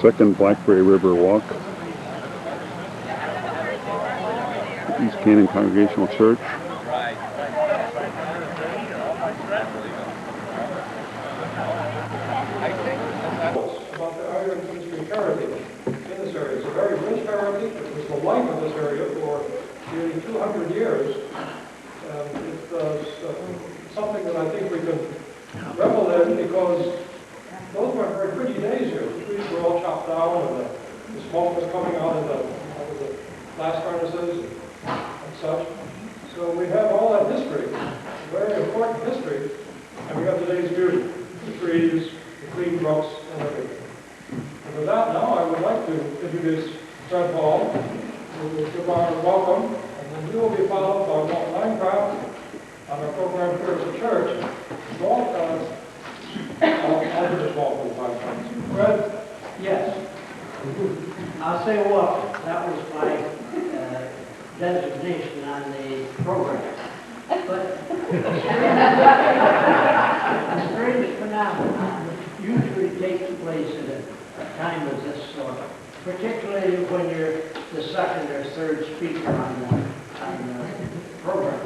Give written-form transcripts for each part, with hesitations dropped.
Second Blackberry River Walk, East Canaan Congregational Church. About the Iron History heritage in this area. It's a very rich heritage. It was the life of this area for nearly 200 years. It's something that I think we can revel in because those were very pretty days here. The trees were all chopped down and the smoke was coming out of the blast furnaces and such. So we have all that history, very important history, and we have today's beauty, the trees, the clean brooks, and everything. And with that now, I would like to introduce Fred Hall, who will give our welcome, and then he will be followed by Walt Minecraft on our program here at the church. Walt, I'll do this Walt for 5 minutes. Fred? Yes. I'll say what, that was my designation on the program. But a strange phenomenon usually takes place at a time of this sort, particularly when you're the second or third speaker on the program.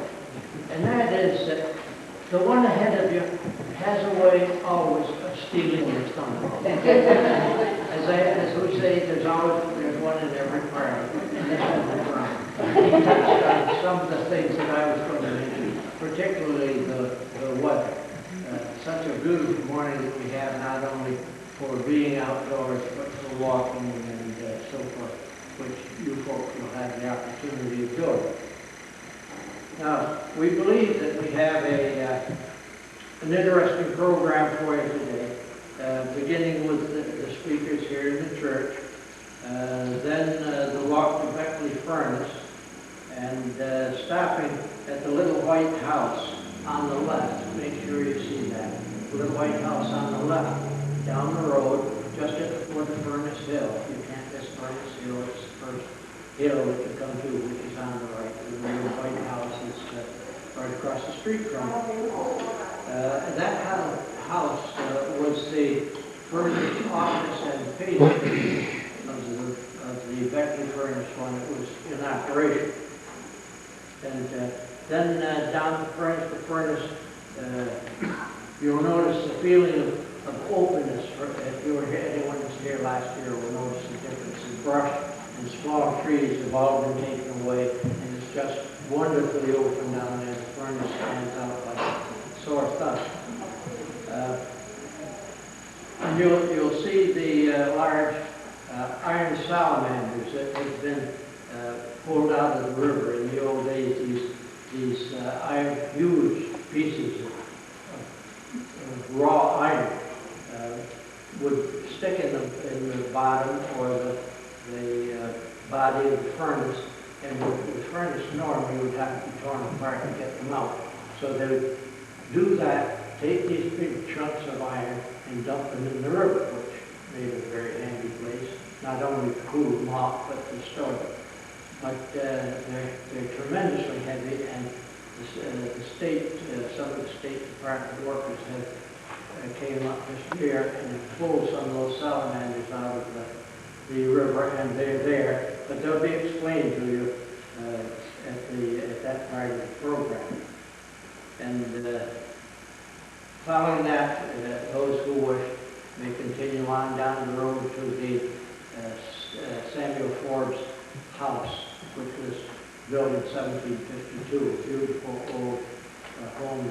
And that is that the one ahead of you has a way always of stealing your thunder. As we say, there's one in every party, and this one is wrong. He touched on some of the things that I was going to mention, particularly the weather. Such a beautiful morning that we have, not only for being outdoors, but for walking and so forth, which you folks will have the opportunity of doing. Now, we believe that we have an interesting program for you today, beginning with the speakers here in the church, then the walk to Beckley Furnace, and stopping at the little white house on the left. Make sure you see that. The little white house on the left, down the road, just at the foot of Furnace Hill. You can't miss Furnace Hill. It's the first hill that you come to, which is on the right. The little white house is right across the street from it. That house was the furnace office and pastry of the Beckley Furnace when it was in operation. And then down the furnace, you'll notice the feeling of openness. If you were here, anyone was here last year will notice the difference in brush and small trees have all been taken away, and it's just wonderfully open down there. The furnace stands out like a sore thumb. And you'll see the large iron salamanders that have been pulled out of the river. In the old days, these iron, huge pieces of raw iron would stick in the bottom or the body of the furnace, and with the furnace normally would have to be torn apart to get them out. So they would do that, take these big chunks of iron and dump them in the river, which made a very handy place, not only to cool them off, but to store them. But they're tremendously heavy, and the state, some of the State Department workers came up this year and pulled some of those salamanders out of the river, and they're there, but they'll be explained to you at that part of the program. And following that, those who wish may continue on down the road to the Samuel Forbes house, which was built in 1752, a beautiful old home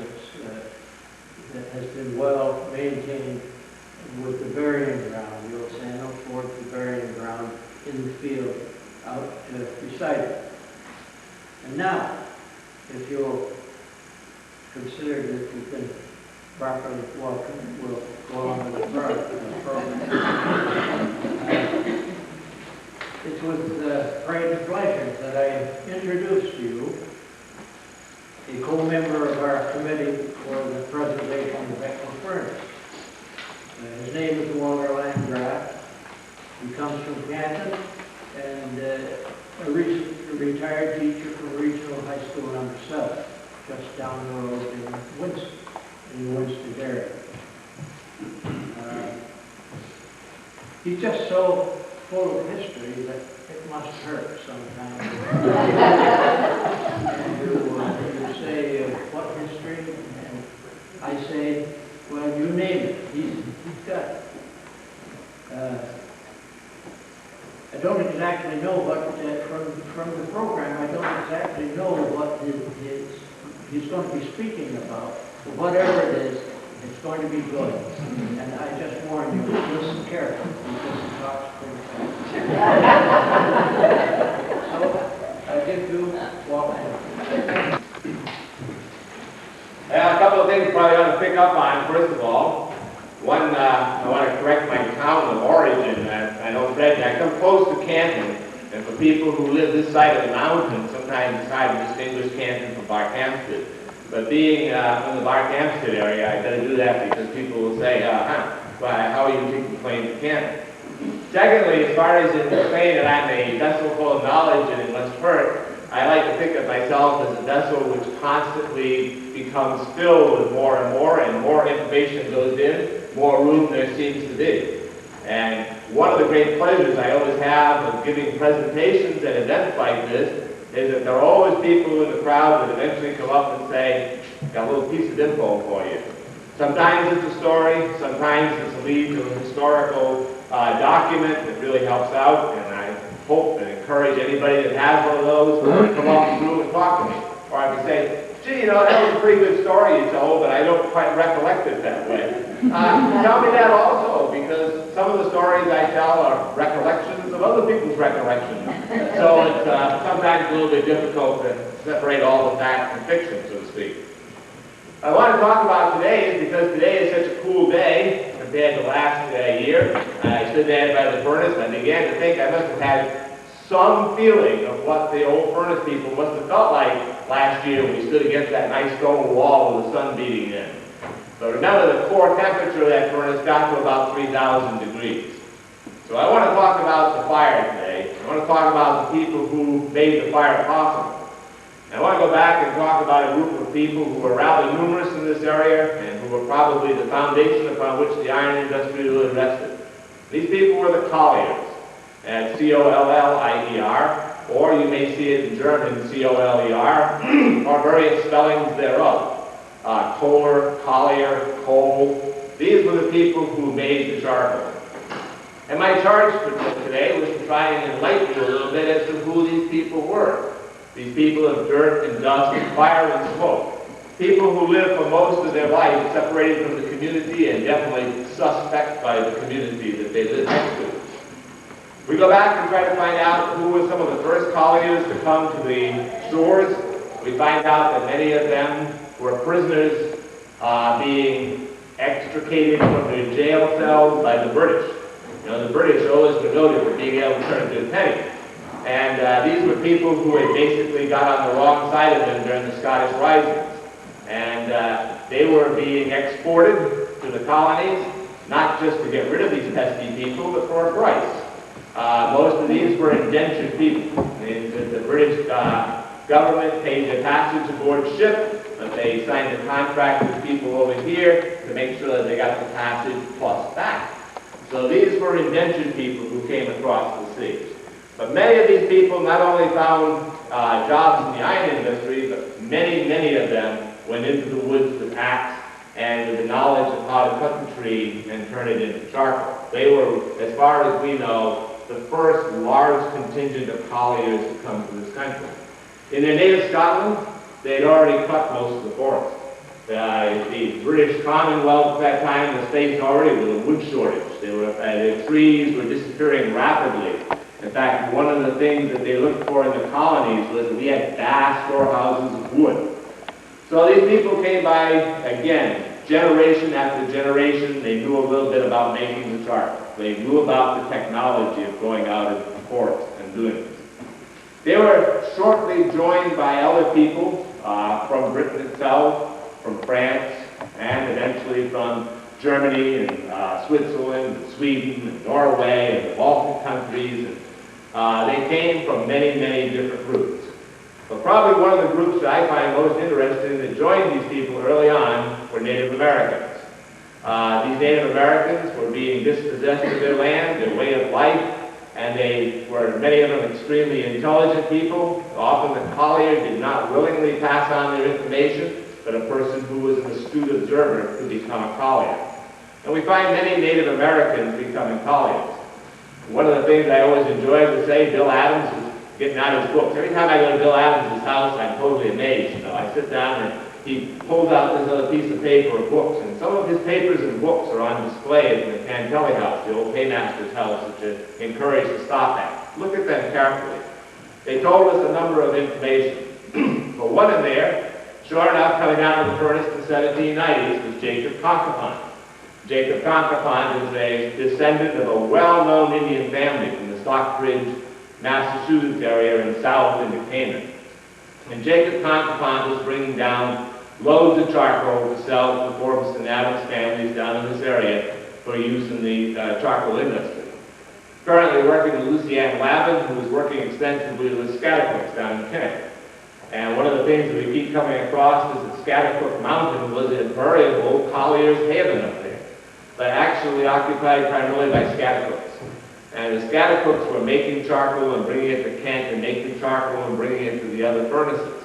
that has been well maintained with the burying ground, the old Samuel Forbes, the burying ground in the field out beside it. And now, if you'll consider that you've been properly welcomed, we'll go on with the program. It's with great pleasure that I introduce to you a co-member of our committee for the preservation of Beckley Furnace. His name is Walter Landgraf. He comes from Canton and a retired teacher from Regional High School number 7, just down the road in the Winston area. he's just so full of history that it must hurt sometimes. And you say, what history? And I say, well, you name it. He's got I don't exactly know what, from the program, I don't exactly know what he's going to be speaking about. But whatever it is, it's going to be good. And I just warn you, listen carefully, because he talks pretty fast. So, I give you walk in. Well, a couple of things probably ought to pick up on. First of all, one, I want to correct my town of origin. I know Fred, I come close to Canton, and for people who live this side of the mountain, sometimes it's hard to distinguish Canton from Barkhamsted. But being from the Barkhamsted area, I got to do that because people will say, how are you taking claim to Canton? Secondly, as far as in saying that I'm a vessel full of knowledge and it must hurt, I like to think of myself as a vessel which constantly becomes filled with more and more information goes in, more room there seems to be. And one of the great pleasures I always have of giving presentations at events like this is that there are always people in the crowd that eventually come up and say, got a little piece of info for you. Sometimes it's a story, sometimes it's a lead to a historical document that really helps out, and I hope and encourage anybody that has one of those to come up through and talk to me. Or I can say, gee, that was a pretty good story you told, but I don't quite recollect it that way. Tell me that also, because some of the stories I tell are recollections of other people's recollections. So it's sometimes a little bit difficult to separate all the fact from fiction, so to speak. What I want to talk about today is because today is such a cool day compared to last year. I stood there by the furnace and I began to think I must have had some feeling of what the old furnace people must have felt like last year when we stood against that nice stone wall with the sun beating in. So remember, the core temperature of that furnace got to about 3,000 degrees. So I want to talk about the fire today. I want to talk about the people who made the fire possible. And I want to go back and talk about a group of people who were rather numerous in this area and who were probably the foundation upon which the iron industry really rested. These people were the Colliers, and C-O-L-L-I-E-R, or you may see it in German, C-O-L-E-R, or various spellings thereof. Kohler, Collier, Cole. These were the people who made the charcoal. And my charge for today was to try and enlighten you a little bit as to who these people were. These people of dirt and dust and fire and smoke. People who live for most of their life separated from the community and definitely suspect by the community that they live next to. We go back and try to find out who were some of the first colliers to come to the shores. We find out that many of them were prisoners being extricated from their jail cells by the British. The British always were noted for being able to turn to a penny. And these were people who had basically got on the wrong side of them during the Scottish Risings. And they were being exported to the colonies, not just to get rid of these pesky people, but for a price. Most of these were indentured people. The British government paid their passage aboard ship, but they signed a contract with people over here to make sure that they got the passage plus back. So these were indentured people who came across the sea. But many of these people not only found jobs in the iron industry, but many of them went into the woods with axe and with the knowledge of how to cut the tree and turn it into charcoal. They were, as far as we know, the first large contingent of colliers to come to this country. In their native Scotland, they had already cut most of the forest. The British Commonwealth at that time was faced already with a wood shortage. The trees were disappearing rapidly. In fact, one of the things that they looked for in the colonies was that we had vast storehouses of wood. So these people came by, again, generation after generation. They knew a little bit about making the charcoal. They knew about the technology of going out into the forest and doing this. They were shortly joined by other people from Britain itself, from France, and eventually from Germany and Switzerland, and Sweden, and Norway, and the Baltic countries. And they came from many different groups. But probably one of the groups that I find most interesting that joined these people early on were Native Americans. These Native Americans were being dispossessed of their land, their way of life, and they were, many of them, extremely intelligent people. Often the collier did not willingly pass on their information, but a person who was an astute observer could become a collier. And we find many Native Americans becoming colliers. One of the things I always enjoyed to say, Bill Adams was getting out his books. Every time I go to Bill Adams' house, I'm totally amazed. You know, I sit down and he pulls out this other piece of paper or books, and some of his papers and books are on display in the Cantelli house, the old paymaster's house, which I encourage to stop at. Look at them carefully. They told us a number of information. But one in there, sure enough, coming out of the furnace in the 1790s was Jacob Conkapon. Jacob Conkapon is a descendant of a well-known Indian family from the Stockbridge, Massachusetts area and south into Canaan. And Jacob Conkapon was bringing down loads of charcoal to sell to the Forbes and Adams families down in this area for use in the charcoal industry. Currently working with Lucianne Lavin, who is working extensively with Scatterquicks down in Connecticut. And one of the things that we keep coming across is that Scatterquick Mountain was a variable collier's haven up there, but actually occupied primarily by Scatterquicks. And the Scatterquicks were making charcoal and bringing it to Kent and making charcoal and bringing it to the other furnaces.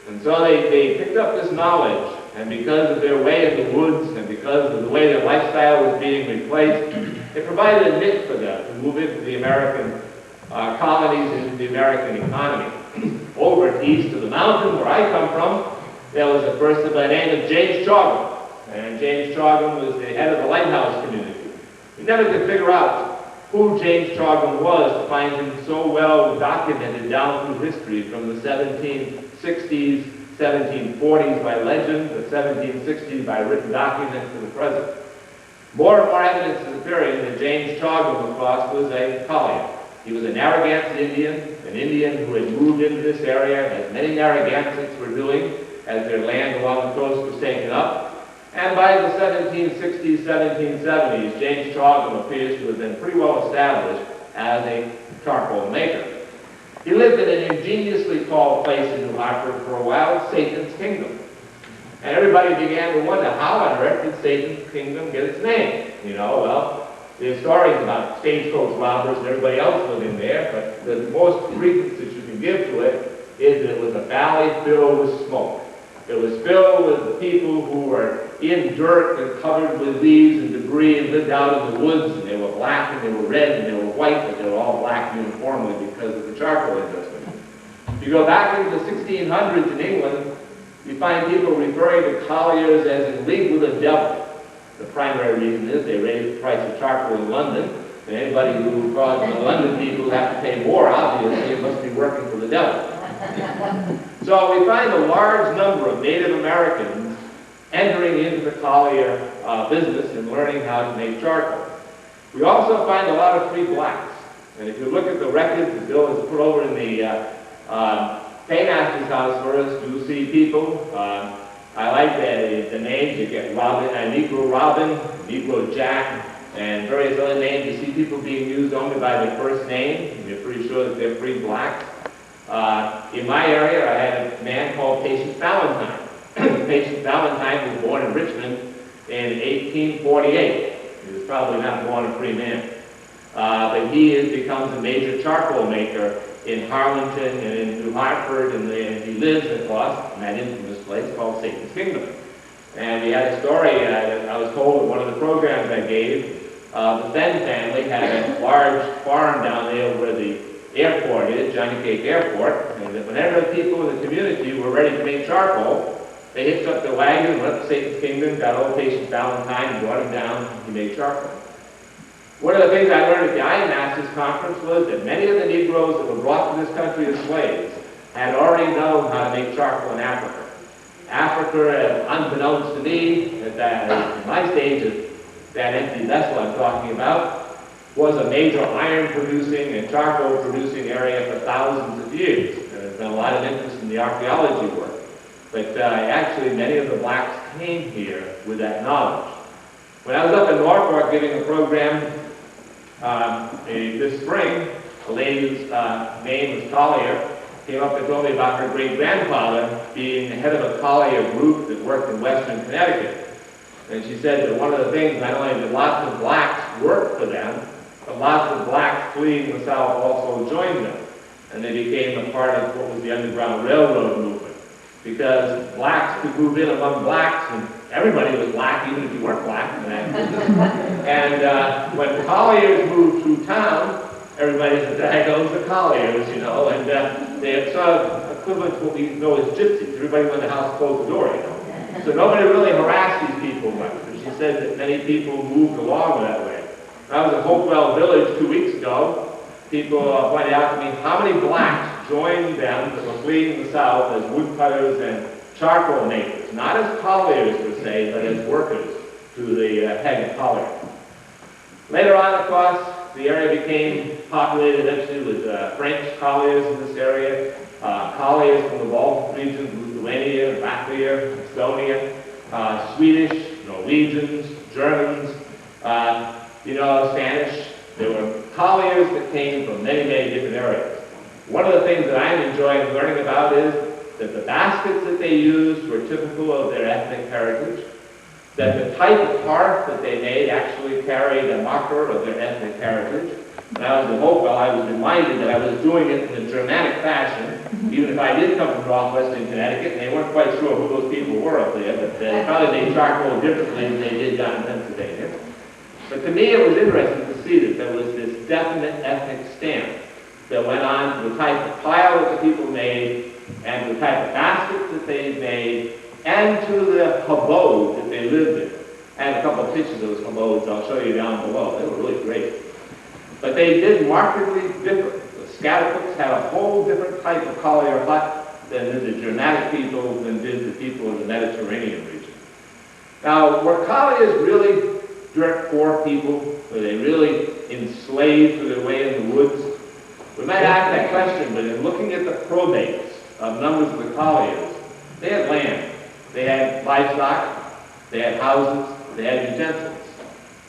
And so they picked up this knowledge, and because of their way of the woods and because of the way their lifestyle was being replaced, it provided a niche for them to move into the American colonies, into the American economy. Over east of the mountain, where I come from, there was a person by the name of James Chogum. And James Chogum was the head of the lighthouse community. We never could figure out who James Chogum was to find him so well documented down through history from the 1760s, 1740s by legend, the 1760s by written documents to the present. More and more evidence is appearing that James Chogum, of course, was a collier. He was a Narragansett Indian who had moved into this area, as many Narragansetts were doing as their land along the coast was taken up. And by the 1760s, 1770s, James Chogum appears to have been pretty well established as a charcoal maker. He lived in an ingeniously called place in New Hartford for a while, Satan's Kingdom. And everybody began to wonder, how on earth did Satan's Kingdom get its name? You know, well, there's stories about stagecoach robbers and everybody else living there, but the most credence that you can give to it is that it was a valley filled with smoke. It was filled with people who were in dirt and covered with leaves and debris and lived out in the woods, and they were black and they were red and they were white, but they were all black uniformly because of the charcoal industry. If you go back into the 1600s in England, you find people referring to colliers as in league with the devil. The primary reason is they raised the price of charcoal in London, and anybody who thought the London people have to pay more, obviously, it must be working for the devil. So we find a large number of Native Americans entering into the collier business and learning how to make charcoal. We also find a lot of free blacks. And if you look at the records that Bill has put over in the paymaster's house for us, you'll see people. I like the names. You get Robin, Negro Robin, Negro Jack, and various other names. You see people being used only by their first name, and you're pretty sure that they're free blacks. In my area, I had a man called Patience Valentine. Patience Valentine was born in Richmond in 1848. He was probably not born a free man. But he becomes a major charcoal maker in Harlingen and in New Hartford, and he lives, of course, in that infamous place called Satan's Kingdom. And we had a story that I was told in one of the programs I gave. The Fenn family had a large farm down there where the airport is, Johnny Cake Airport, and that whenever the people in the community were ready to make charcoal, they hitched up their wagon, went up to Satan's Kingdom, got old Patience Valentine, and brought him down, and he made charcoal. One of the things I learned at the Iron Masters Conference was that many of the Negroes that were brought to this country as slaves had already known how to make charcoal in Africa. Africa, unbeknownst to me, at my stage of that empty vessel I'm talking about, was a major iron-producing and charcoal-producing area for thousands of years. There's been a lot of interest in the archaeology work. But actually, many of the blacks came here with that knowledge. When I was up in Norfolk giving a program this spring, a lady whose name was Collier came up and told me about her great-grandfather being the head of a collier group that worked in western Connecticut. And she said that one of the things, not only did lots of blacks work for them, but lots of blacks fleeing the South also joined them. And they became a part of what was the Underground Railroad movement. Because blacks could move in among blacks, and everybody was black, even if you weren't black. And when Colliers moved through town, everybody said, there goes the Colliers, you know, and they had sort of equivalent to what we know as gypsies. Everybody went in the house closed the door, you know. So nobody really harassed these people much. But she said that many people moved along that way. When I was at Hopewell Village 2 weeks ago, people pointed out to me how many blacks joined them that were fleeing the South as woodcutters and charcoal makers. Not as colliers per se, but as workers to the head of collier. Later on, of course, the area became populated eventually with French colliers in this area, colliers from the Baltic regions, Lithuania, Latvia, Estonia, Swedish, Norwegians, Germans, Spanish. There were colliers that came from many, many different areas. One of the things that I'm enjoying learning about is that the baskets that they used were typical of their ethnic heritage, that the type of hearth that they made actually carried a marker of their ethnic heritage. When I was in Hopewell, I was reminded that I was doing it in a Germanic fashion, even if I did come from northwestern Connecticut, and they weren't quite sure who those people were up there, but they probably made charcoal differently than they did down in Pennsylvania. But to me, it was interesting to see that there was this definite ethnic stamp that went on to the type of pile that the people made, and to the type of baskets that they made, and to the abode that they lived in. I have a couple of pictures of those abodes I'll show you down below. They were really great. But they did markedly different. The Scattercooks had a whole different type of collier hut than did the Germanic people, than did the people in the Mediterranean region. Now, were colliers really dirt poor people? Were they really enslaved to their way in the woods? We might ask that question, but in looking at the probates of numbers of the colliers, they had land, they had livestock, they had houses, they had utensils.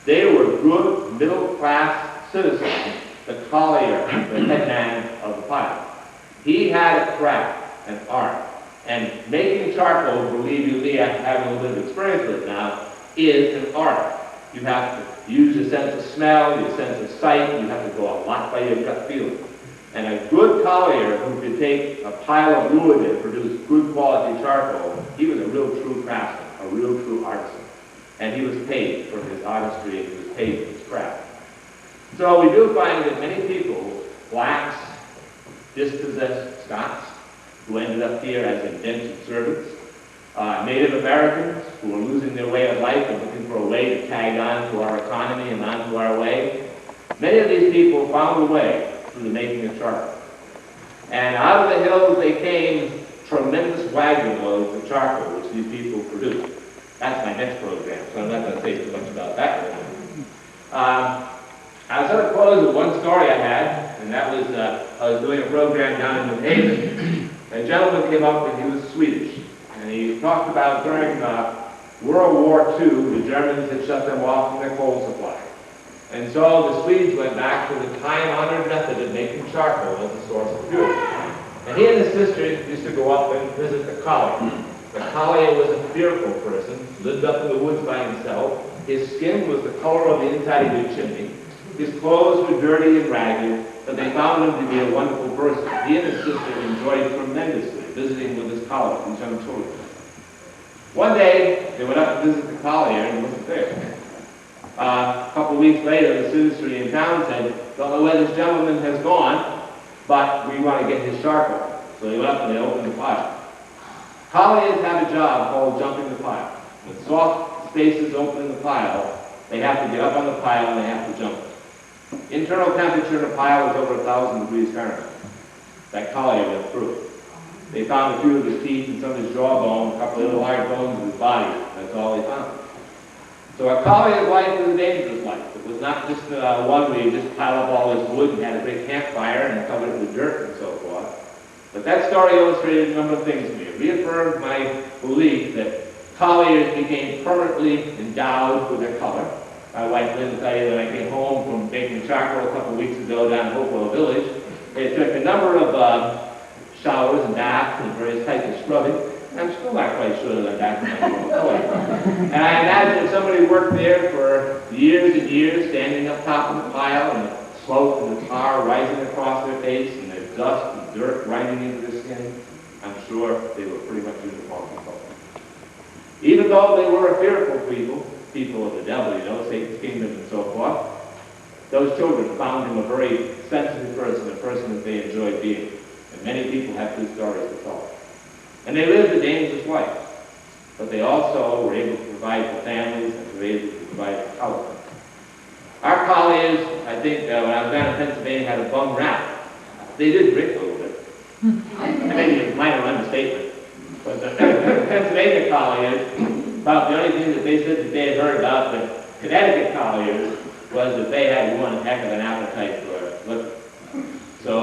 They were good middle-class citizens, the collier, the head man of the pile. He had a craft, an art, and making charcoal, believe you me, after having a little bit of experience with it now, is an art. You have to use your sense of smell, your sense of sight, you have to go a lot by your gut feeling. And a good collier who could take a pile of wood and produce good quality charcoal, he was a real true craftsman, a real true artisan. And he was paid for his artistry, and he was paid for his craft. So we do find that many people, blacks, dispossessed Scots, who ended up here as indentured servants, Native Americans who were losing their way of life and looking for a way to tag on to our economy and on to our way, many of these people found a way through the making of charcoal. And out of the hills they came tremendous wagon loads of charcoal, which these people produced. That's my next program, so I'm not going to say too much about that right now. I was going to close with one story I had, and that was I was doing a program down in New Haven. A gentleman came up and he was Swedish, and he talked about during World War II, the Germans had shut them off from their coal supply. And so the Swedes went back to the time-honored method of making charcoal as a source of fuel. And he and his sister used to go up and visit the collier. The collier was a fearful person, lived up in the woods by himself. His skin was the color of the inside of your chimney. His clothes were dirty and ragged, but they found him to be a wonderful person. He and his sister enjoyed tremendously visiting with his collier, these young children. One day, they went up to visit the collier and he wasn't there. A couple of weeks later, the citizenry in town said, don't know where this gentleman has gone, but we want to get his charcoal. So they went up and they opened the pile. Colliers have a job called jumping the pile. With soft spaces open in the pile, they have to get up on the pile and they have to jump it. Internal temperature in a pile is over 1,000 degrees Fahrenheit. That collier went through it. They found a few of his teeth and some of his jawbone, a couple of little large bones in his body. That's all they found. So a collier's life was a dangerous life. It was not just one where you just pile up all this wood and had a big campfire and covered it with dirt and so forth. But that story illustrated a number of things to me. It reaffirmed my belief that colliers became permanently endowed with their color. My wife Lynn will tell you that I came home from making charcoal a couple of weeks ago down in Hopewell Village. It took a number of showers and baths and various types of scrubbing. I'm still not quite sure that that's my color. And I imagine somebody worked there for years and years, standing up top of the pile, and the smoke and the tar rising across their face, and the dust and dirt grinding into their skin. I'm sure they were pretty much uniform people. Even though they were a fearful people of the devil, you know, Satan's kingdom and so forth, those children found him a very sensitive person, a person that they enjoyed being. And many people have good stories to tell. And they lived a dangerous life, but they also were able to provide for families and were able to provide for housing. Our colliers, I think, when I was down in Pennsylvania, had a bum rap. They did drink a little bit. Maybe a minor understatement. But the Pennsylvania colliers, about the only thing that they said that they had heard about the Connecticut colliers was that they had one heck of an appetite for liquor. So,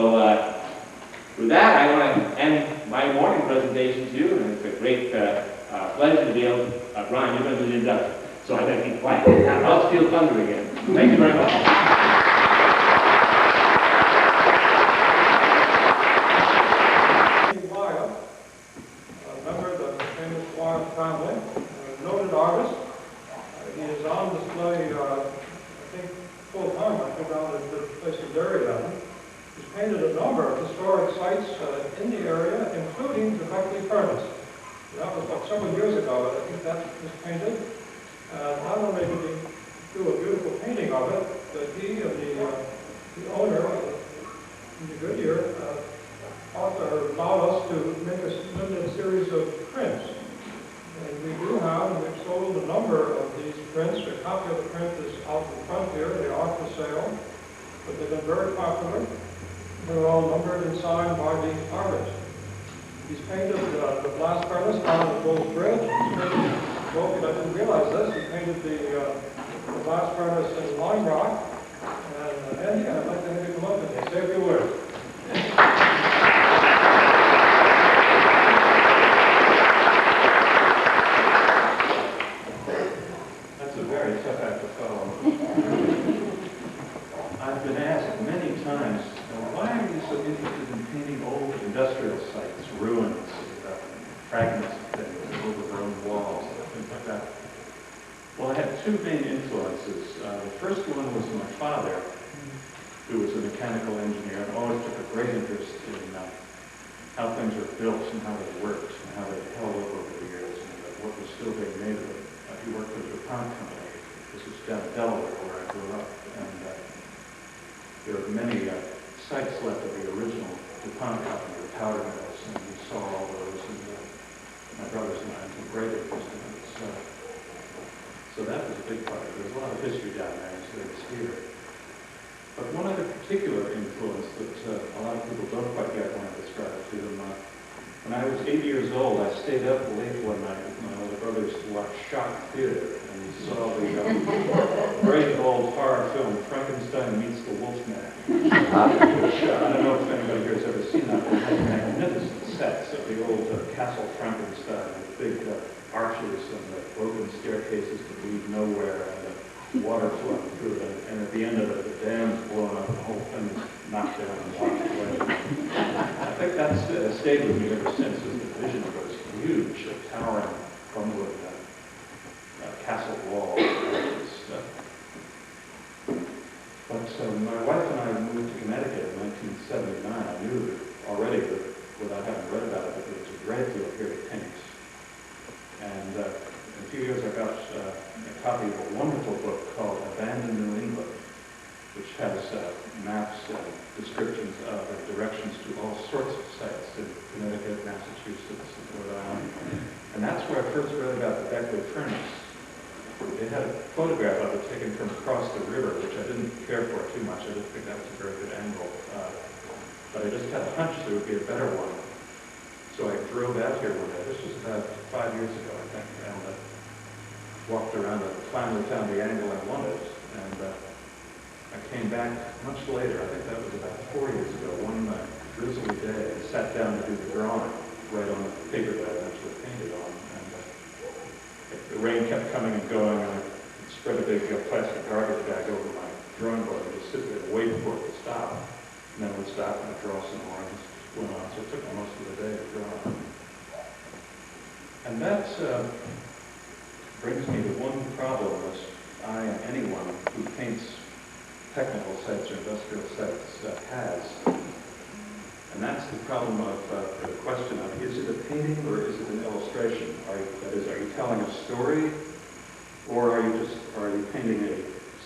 with that, I want to end my morning presentation to you, and it's a great pleasure to be able to, Ron, you're going to do the introduction, so I better be quiet. I'll steal thunder again. Thank you very much. A member of the famous Wyatt family, a noted artist. He is on display, I think, full time, I think, down at the place in Darien. He's painted a number of historic sites in the area, including the Beckley Furnace. That was about several years ago, but I think that was painted. Not only did he do a beautiful painting of it, but he and the owner, the Goodyear, allowed us to make a limited series of prints. And we do have, and we've sold a number of these prints. A copy of the print is out in front here. They are for sale, but they've been very popular. They're all numbered and signed by the artist. He's painted the blast furnace down the Bulls Bridge. He's painted, well, I didn't realize this, he painted the blast furnace in Lime Rock. And Andy, I'd like to have you come up and say a few words. That's a very tough act to follow. I've been asked many times, why are you so interested in painting old industrial sites, ruins, fragments of things, overgrown walls, things like that? Well, I had two main influences. The first one was my father, who was a mechanical engineer and always took a great interest in how things were built and how they worked and how they held up over the years and what was still being made of them. He worked for the DuPont company. This was down in Delaware where I grew up. And there are many sites left of the original DuPont company, the powder mills, and we saw all those, and my brothers and I took great interest in it. So that was a big part of it. There's a lot of history down there as there is here. But one other particular influence that a lot of people don't quite get when I describe it to them, when I was 8 years old, I stayed up late one night with my older brothers to watch Shock Theater, and we saw the great old horror film, Frankenstein Meets the Wolfman. Which, I don't know if anybody here has ever seen that, but it had magnificent sets of the old Castle Frankenstein with big arches and broken staircases that lead nowhere, and water flowing through it, and at the end of it, the dam's blown up, and the whole thing is knocked down and washed away. I think that's stayed with me ever since, is the vision of those huge, towering, crumbling castle walls. But my wife and I moved to Connecticut in 1979. I knew that already, without having read about it, that there was a great deal here to paint. And in a few years I got a copy of a wonderful book called Abandoned New England, which has maps and descriptions of and directions to all sorts of sites in Connecticut, Massachusetts, and Rhode Island. And that's where I first read about the Beckley Furnace. It had a photograph of it taken from across the river, which I didn't care for too much. I didn't think that was a very good angle. But I just had a hunch there would be a better one. So I drove out here one day. This was about 5 years ago, I think, and walked around and finally found the angle I wanted. And I came back much later, I think that was about 4 years ago, one drizzly day, and sat down to do the drawing right on the paper that I eventually painted on. And the rain kept coming and going, and I spread a big plastic garbage bag over my drawing board and just sit there and wait for it to stop. And then it would stop and I'd draw some more, and just went on. So it took most of the day to draw. And that brings me to one problem that I and anyone who paints technical sites or industrial sites has. And that's the problem of the question of, is it a painting or is it an illustration? That is, are you telling a story, or are you painting a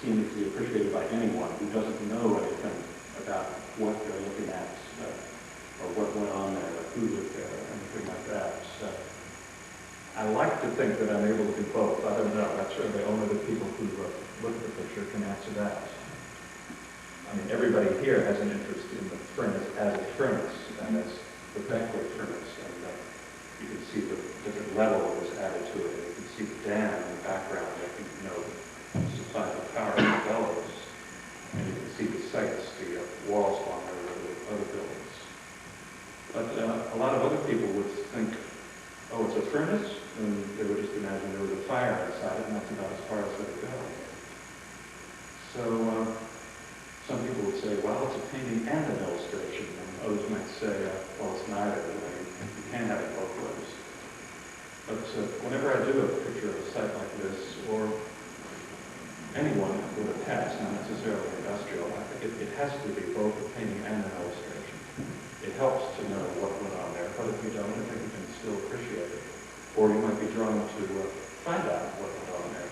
scene to be appreciated by anyone who doesn't know anything about what they're looking at, or what went on there, or who lived there, or anything like that. I like to think that I'm able to do both. I don't know. That's really only the people who look at the picture can answer that. I mean, everybody here has an interest in the furnace as a furnace, and as the Blackberry furnace, and you can see the different level that was added to it. You can see the dam in the background. I think you know the supply of power to the bellows, and you can see the sites, the walls along there with the other buildings. But a lot of other people would think, oh, it's a furnace, and they would just imagine there was a fire inside it, and that's about as far as they would go. So some people would say, well, it's a painting and an illustration, and others might say, well, it's neither. You can't have it both ways. But whenever I do a picture of a site like this, or anyone with a past, not necessarily industrial, I think it has to be both a painting and an illustration. It helps to know what went on there, but if you don't, I think you can still appreciate it. Or you might be drawn to find out what went on there.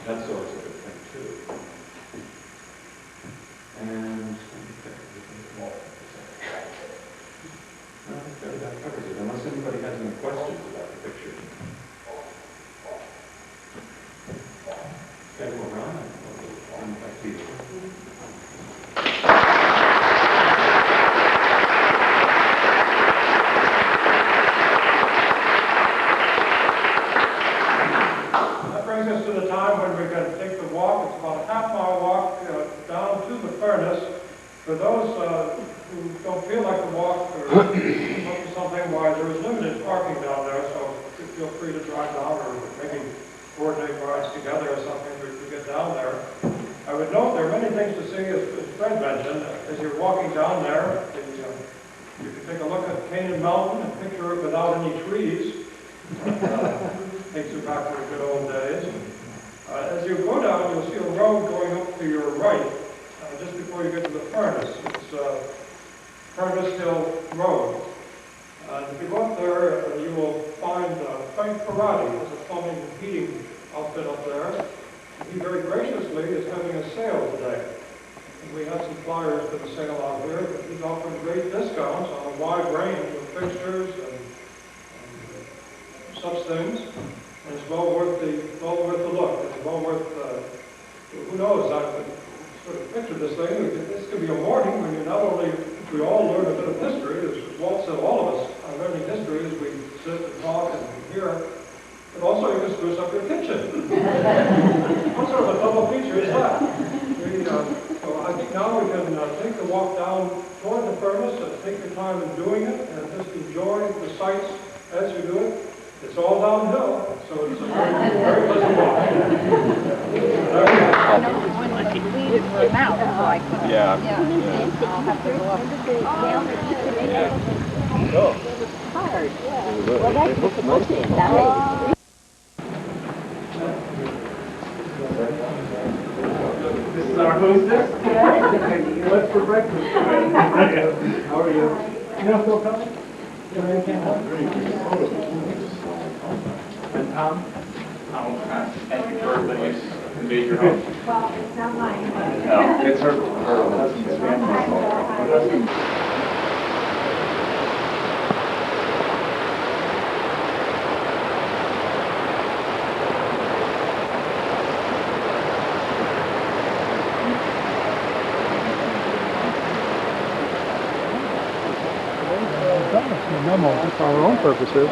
That's always a good thing, too. And, I think that covers it, unless anybody has any questions about the picture. Okay, well, Ron, I'll turn it back to you. That brings us to the time when we can take the walk. It's about a half-mile walk down to the furnace. For those who don't feel like the walk or look for something, why there is limited parking down there, so feel free to drive down or maybe coordinate rides together or something to get down there. I would note there are many things to see, as Fred mentioned. As you're walking down there, you can take a look at Canaan Mountain and picture it without any trees. Takes you back to the good old days. As you go down, you'll see a road going up to your right, just before you get to the furnace. It's Furnace Hill Road. And if you go up there, you will find Frank Ferrati, who's a plumbing and heating outfit up there. He very graciously is having a sale today. And we have some flyers for the sale out here. He's offering great discounts on a wide range of fixtures and such things. And it's well worth the look. It's well worth, who knows, I sort of picture this thing. This could be a morning when you not only, we all learn a bit of history, as Walt said, all of us are learning history as we sit and talk and hear, but also you can spruce up your kitchen. What sort of a double feature is that? So I think now we can take the walk down toward the furnace and take your time in doing it and just enjoy the sights as you do it. It's all downhill, so it's a very pleasant walk. Yeah. I'll have to go up. Hard, yeah. Well, that's what the book is, that is. This is our hostess. What's for breakfast? How are you? You know Phil Cummings? And Tom? Happy birthday. Invade your house. Well, it's not mine. No, it's her husband's family. Memo for our own purposes.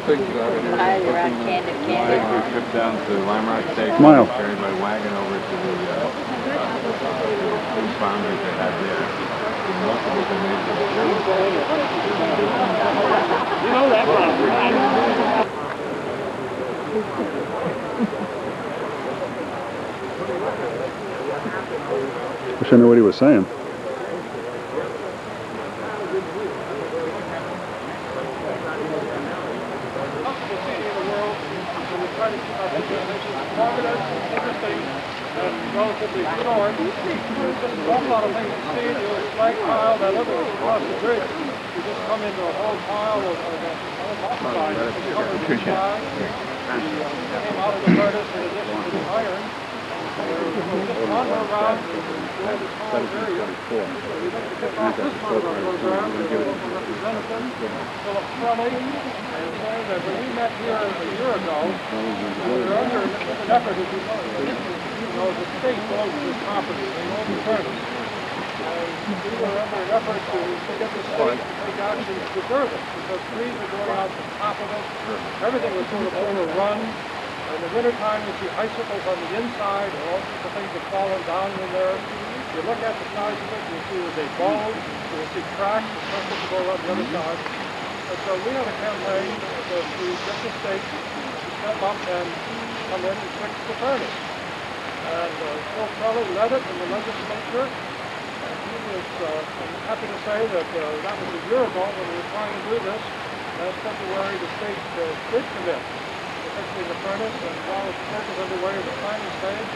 Take your trip down to Lime Rock Station. Smile. Carried by wagon over to the police boundaries they have there. Most of it they made you know that Wish I knew what he was saying. Relatively short. There's just an awful lot of things to see. The old flag pile, that other across the bridge. You just come into a whole pile of oxide that's covered in slag. Came out of the furnace in addition to the iron. Just wander around the whole area. We'd like to kick off this part of our program with a local representative, Philip Crowley, and say that when we met here a year ago, we were under an effort, as you know, the state owns this property, they own the furnace. And we were under an effort to get the state to take action to preserve it, because trees were going out the top of it. Everything was sort of overrun. In the wintertime, you see icicles on the inside, and all sorts of things have fallen down in there. If you look at the size of it, you'll see there's a bulge, you'll see cracks, especially to go on the other side. And so we had a campaign to get the state to step up and come in and fix the furnace. And Phil Crowley led it in the legislature. And he was, I'm happy to say that that was a year ago when we were trying to do this. Last February, the state did commit to fixing the furnace, and while the work is underway in the planning stage,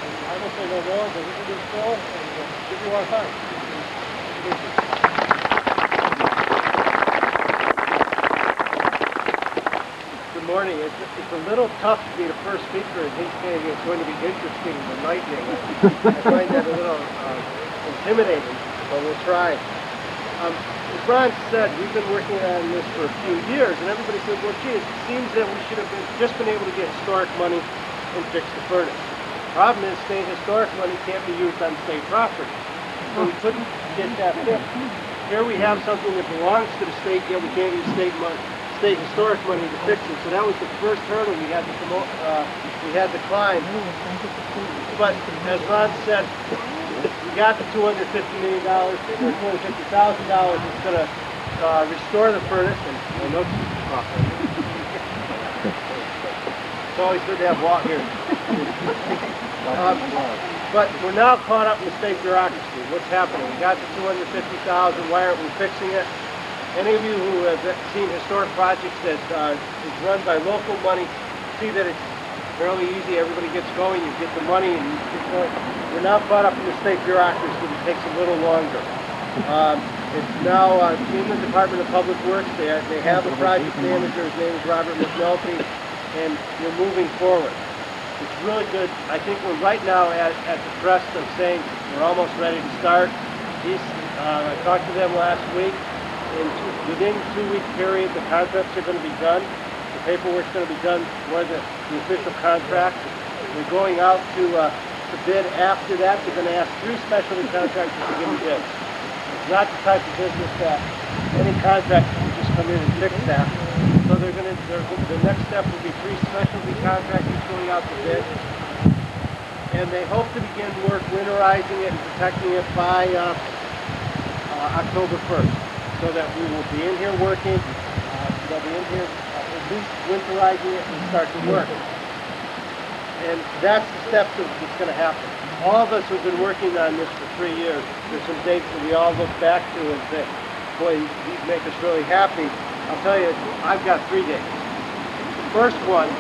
and I will say no more than introduce Phil and give you our thanks. Good morning. It's a little tough to be the first speaker and East Canaan. It's going to be interesting and enlightening. I find that a little intimidating, but we'll try. As Ron said, we've been working on this for a few years, and everybody said, well, gee, it seems that we should have just been able to get historic money and fix the furnace. The problem is state historic money can't be used on state property, so we couldn't get that fixed. Here we have something that belongs to the state, yet we can't use state historic money to fix it. So that was the first hurdle we had to climb. But as Ron said, we got the $250 million or $250,000 that's going to restore the furnace, and no profit. It's always good to have Walt here. But we're now caught up in the state bureaucracy. What's happening? We got the $250,000. Why aren't we fixing it? Any of you who have seen historic projects that is run by local money see that it's fairly easy. Everybody gets going. You get the money, and you get going. We're now caught up in the state bureaucracy. It takes a little longer. It's now in the Department of Public Works. They have a project manager. His name is Robert McNulty, and we're moving forward. It's really good. I think we're right now at the crest of saying we're almost ready to start. I talked to them last week. Within a 2-week period, the contracts are going to be done. The paperwork's going to be done for the official contract. We're going out to bid after that. They're going to ask 3 specialty contractors to give a bid. It's not the type of business that any contractor can just come in and fix that. So the next step will be 3 specialty contractors going out to bid. And they hope to begin work winterizing it and protecting it by October 1st. So that we will be in here working, they'll be in here at least winterizing it and start to work. And that's the steps that's going to happen. All of us who've been working on this for 3 years, there's some dates that we all look back to and say, boy, these make us really happy. I'll tell you, I've got 3 dates. The first one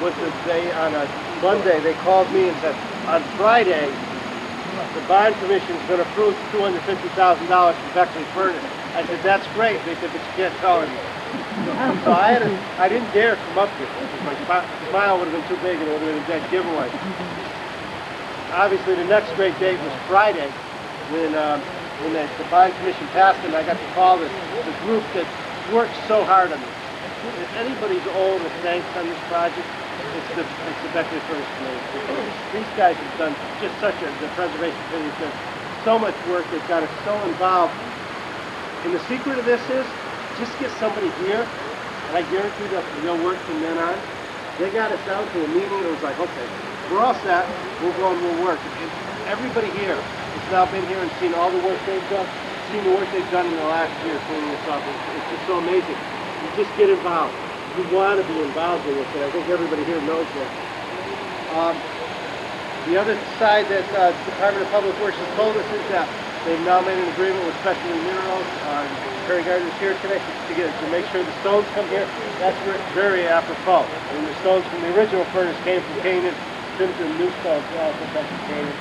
was the day on a Monday, they called me and said, on Friday, the bond commission is going to approve $250,000 for Beckley Furnace. I said, that's great. They said, but you can't tell anyone. So I didn't dare come up here. My smile would have been too big and it would have been a dead giveaway. Obviously, the next great date was Friday when the bond commission passed it, and I got to call the group that worked so hard on this. If anybody's owed a thanks on this project, it's the Beckley Furnace Committee. These guys have done just the preservation committee has done so much work. They've got us so involved. And the secret of this is just get somebody here, and I guarantee that they'll work from then on. They got us down to a meeting, and it was like, okay, we're all set. We'll go and we'll work. And everybody here has now been here and seen all the work they've done, seen the work they've done in the last year cleaning this up. It's just so amazing. You just get involved. You want to be involved in this, and I think everybody here knows that. The other side that Department of Public Works has told us is that they've now made an agreement with Specialty Minerals. Perry Gardner's here today to make sure the stones come here. That's very apropos. And the stones from the original furnace came from Canaan. The new stones also come from Canaan.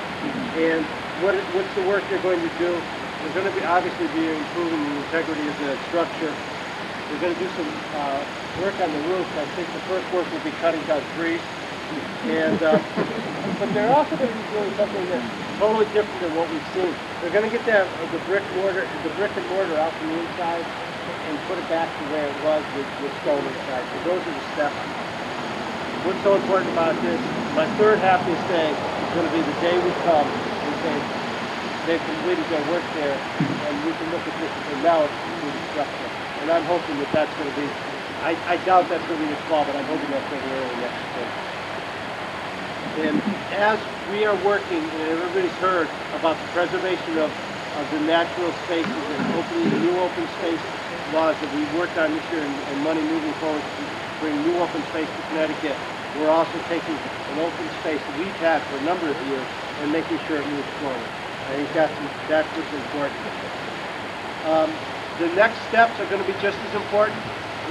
And what's the work they're going to do? They're going to be obviously improving the integrity of the structure. They're going to do some work on the roof. I think the first work will be cutting down trees. And but they're also going to be doing something that's totally different than what we've seen. They're going to get the brick and mortar out from the inside and put it back to where it was with stone inside. So those are the steps. What's so important about this? My third happiest day is going to be the day we come and say they've completed their work there, and we can look at this and say now it's new structure. And I'm hoping that that's going to be. I doubt that's going to be this fall, but I'm hoping that's going to be early next spring. And as we are working, and everybody's heard about the preservation of the natural spaces and opening the new open space laws that we worked on this year and money moving forward to bring new open space to Connecticut, we're also taking an open space that we've had for a number of years and making sure it moves forward. I think that's what's important. The next steps are going to be just as important.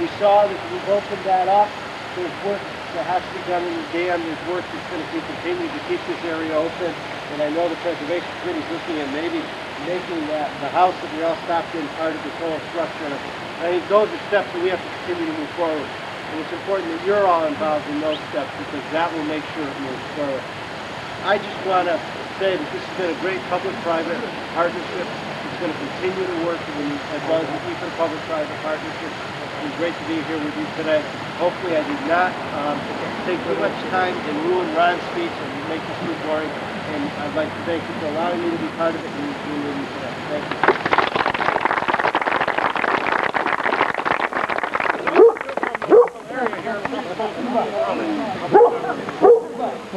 We saw that we've opened that up. There's work that has to be done in the dam. There's work that's going to be continued to keep this area open. And I know the Preservation Committee is looking at maybe making the house that we all stopped in part of this whole structure. I think those are steps that we have to continue to move forward. And it's important that you're all involved in those steps because that will make sure it moves forward. I just want to say that this has been a great public-private partnership. It's going to continue to work as long as we keep it a public-private partnership. It's been great to be here with you today. Hopefully I did not take too much time and ruin Ron's speech and make this too boring. And I'd like to thank you for allowing me to be part of it and being with you today. Thank you.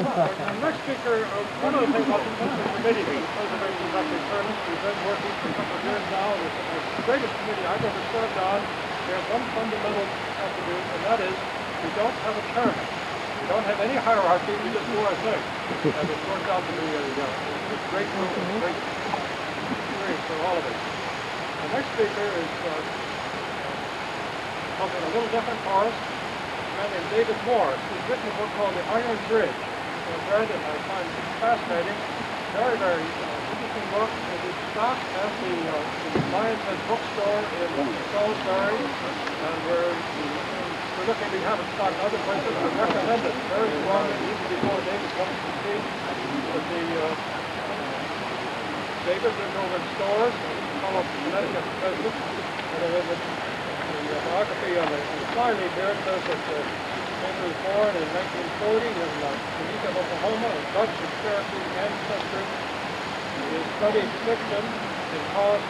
Our next speaker, one of the things about the committee, the Preservation Dr. Service, we've been working for a couple of years now. It's the greatest committee I've ever served on. We have one fundamental attribute, and that is we don't have a chairman. We don't have any hierarchy, we just do our thing. And it's worked out to be a great group, a great experience for all of us. The next speaker is something a little different for us. A man named David Morris. He's written a book called The Iron Bridge. I've read it, I find it fascinating. Very, very interesting book. It is stocked at the Lions Head bookstore in Salisbury, and we're looking to have it stocked other places. I recommend it very strongly, even before David comes to speak. But David is over in stores, follow Connecticut business, and the biography on the fly leaf here, it says that David was born in 1940 in Topeka, Oklahoma, of Dutch and Cherokee ancestry. He studied fiction in college.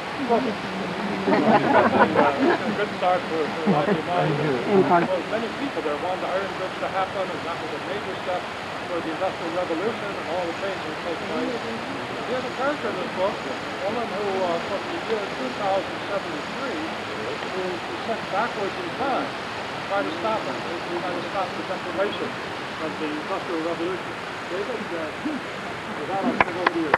It's a good start for Rocky Mountain. Many people there wanted the Iron Bridge to happen, and that was a major step for the Industrial Revolution and all the changes that take place. Here's a character in this book, a woman who, from the year 2073, is sent backwards in time to try to stop it, to try to stop the declaration of the Industrial Revolution. David, with that, I'll turn over to you.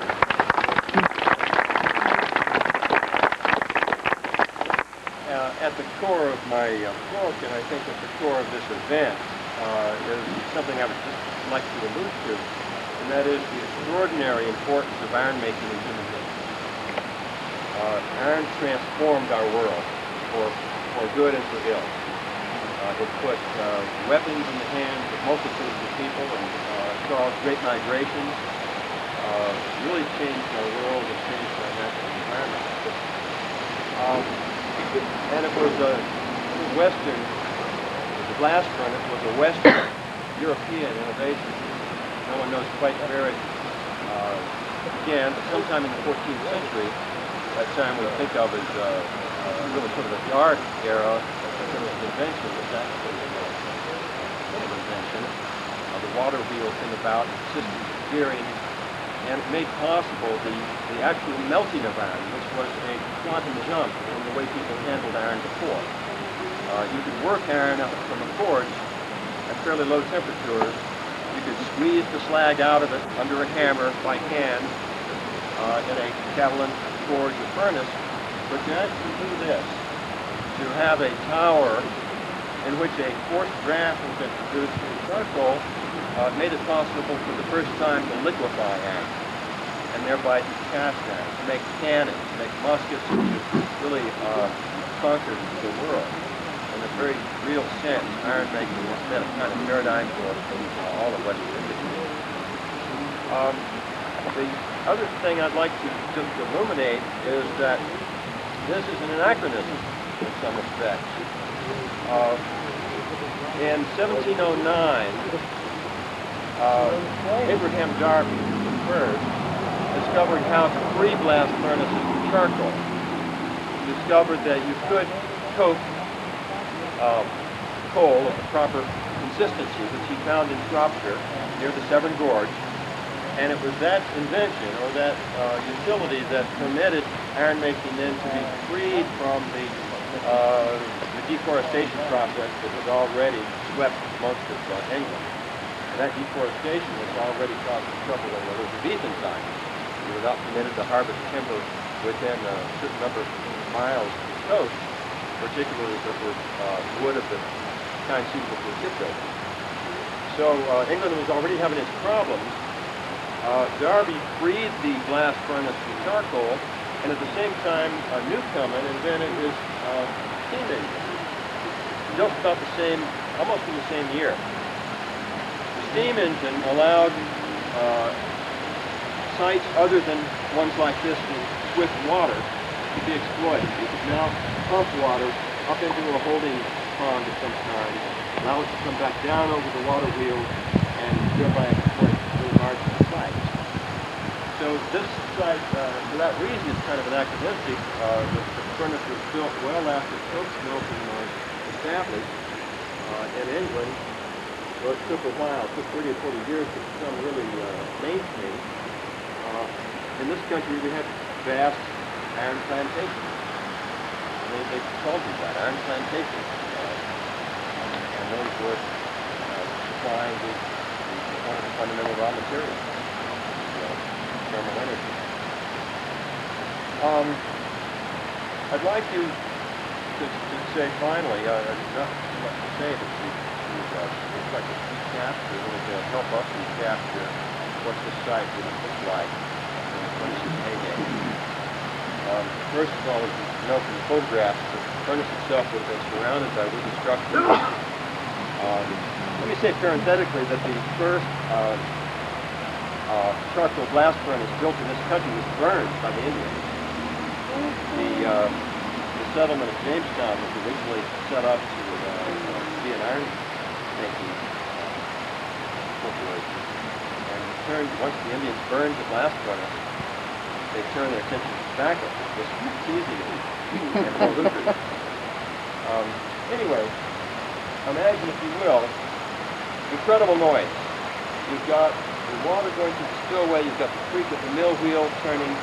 At the core of my book, and I think at the core of this event, is something I would just like to allude to, and that is the extraordinary importance of iron making in human beings. Iron transformed our world for good and for ill. It put weapons in the hands of multitudes of people and caused great migrations. Really changed our world and changed our natural environment. And it was a Western, the blast furnace was a Western European innovation. No one knows quite where it began, but sometime in the 14th century, that time we think of as really sort of a dark era in terms of invention, was actually an invention. The water wheel came about, assisted steering, and it made possible the actual melting of iron, which was a quantum jump in the way people handled iron before. You could work iron up from a forge at fairly low temperatures You could squeeze the slag out of it under a hammer by hand in a Catalan forge or furnace, but to actually do this, to have a tower in which a forced draft was introduced to the charcoal, made it possible for the first time to liquefy ash, and thereby to cast ash, to make cannons, to make muskets, to really conquer the world. In a very real sense, iron making was then a kind of paradigm for all of Western industry. The other thing I'd like to just illuminate is that this is an anachronism in some respects. In 1709, Abraham Darby first discovered how to pre-blast furnaces with charcoal. He discovered that you could coke coal of the proper consistency, which he found in Shropshire near the Severn Gorge, and it was that invention or that utility that permitted iron making then to be freed from the deforestation process that had already swept most of England. And that deforestation was already causing trouble in the Elizabethan times. You were not permitted to harvest timber within a certain number of miles of the coast, particularly if it was wood of the kind suitable for shipbuilding. So England was already having its problems. Darby freed the blast furnace from charcoal, and at the same time, Newcomen invented his steam engine. Built about the same, almost in the same year. The steam engine allowed sites other than ones like this with swift water to be exploited. You could now pump water up into a holding pond of some kind, allow it to come back down over the water wheel, and thereby exploit very large sites. So this site, for that reason, is kind of anachronistic. The furnace was built well after coke smelting was established in England. So it took a while, it took 30 or 40 years to become really mainstream. In this country, we had vast iron plantations. They called them that, iron plantations. And those were supplying one of the fundamental raw materials, thermal energy. I'd like to say finally, not too much to say, but it's like a recapture, it'll help us recapture what this site would look like in the furnace's heyday. First of all, as you know from the photographs, the furnace itself would have been surrounded by wooden structures. Let me say parenthetically that the first charcoal blast furnace built in this country was burned by the Indians. The settlement of Jamestown was originally set up to be an iron making corporation. And once the Indians burned the blast furnace, they turned their attention to tobacco. It was easy and more lucrative. Anyway, imagine, if you will, incredible noise. You've got the water going through the spillway, you've got the creak of the mill wheel turning,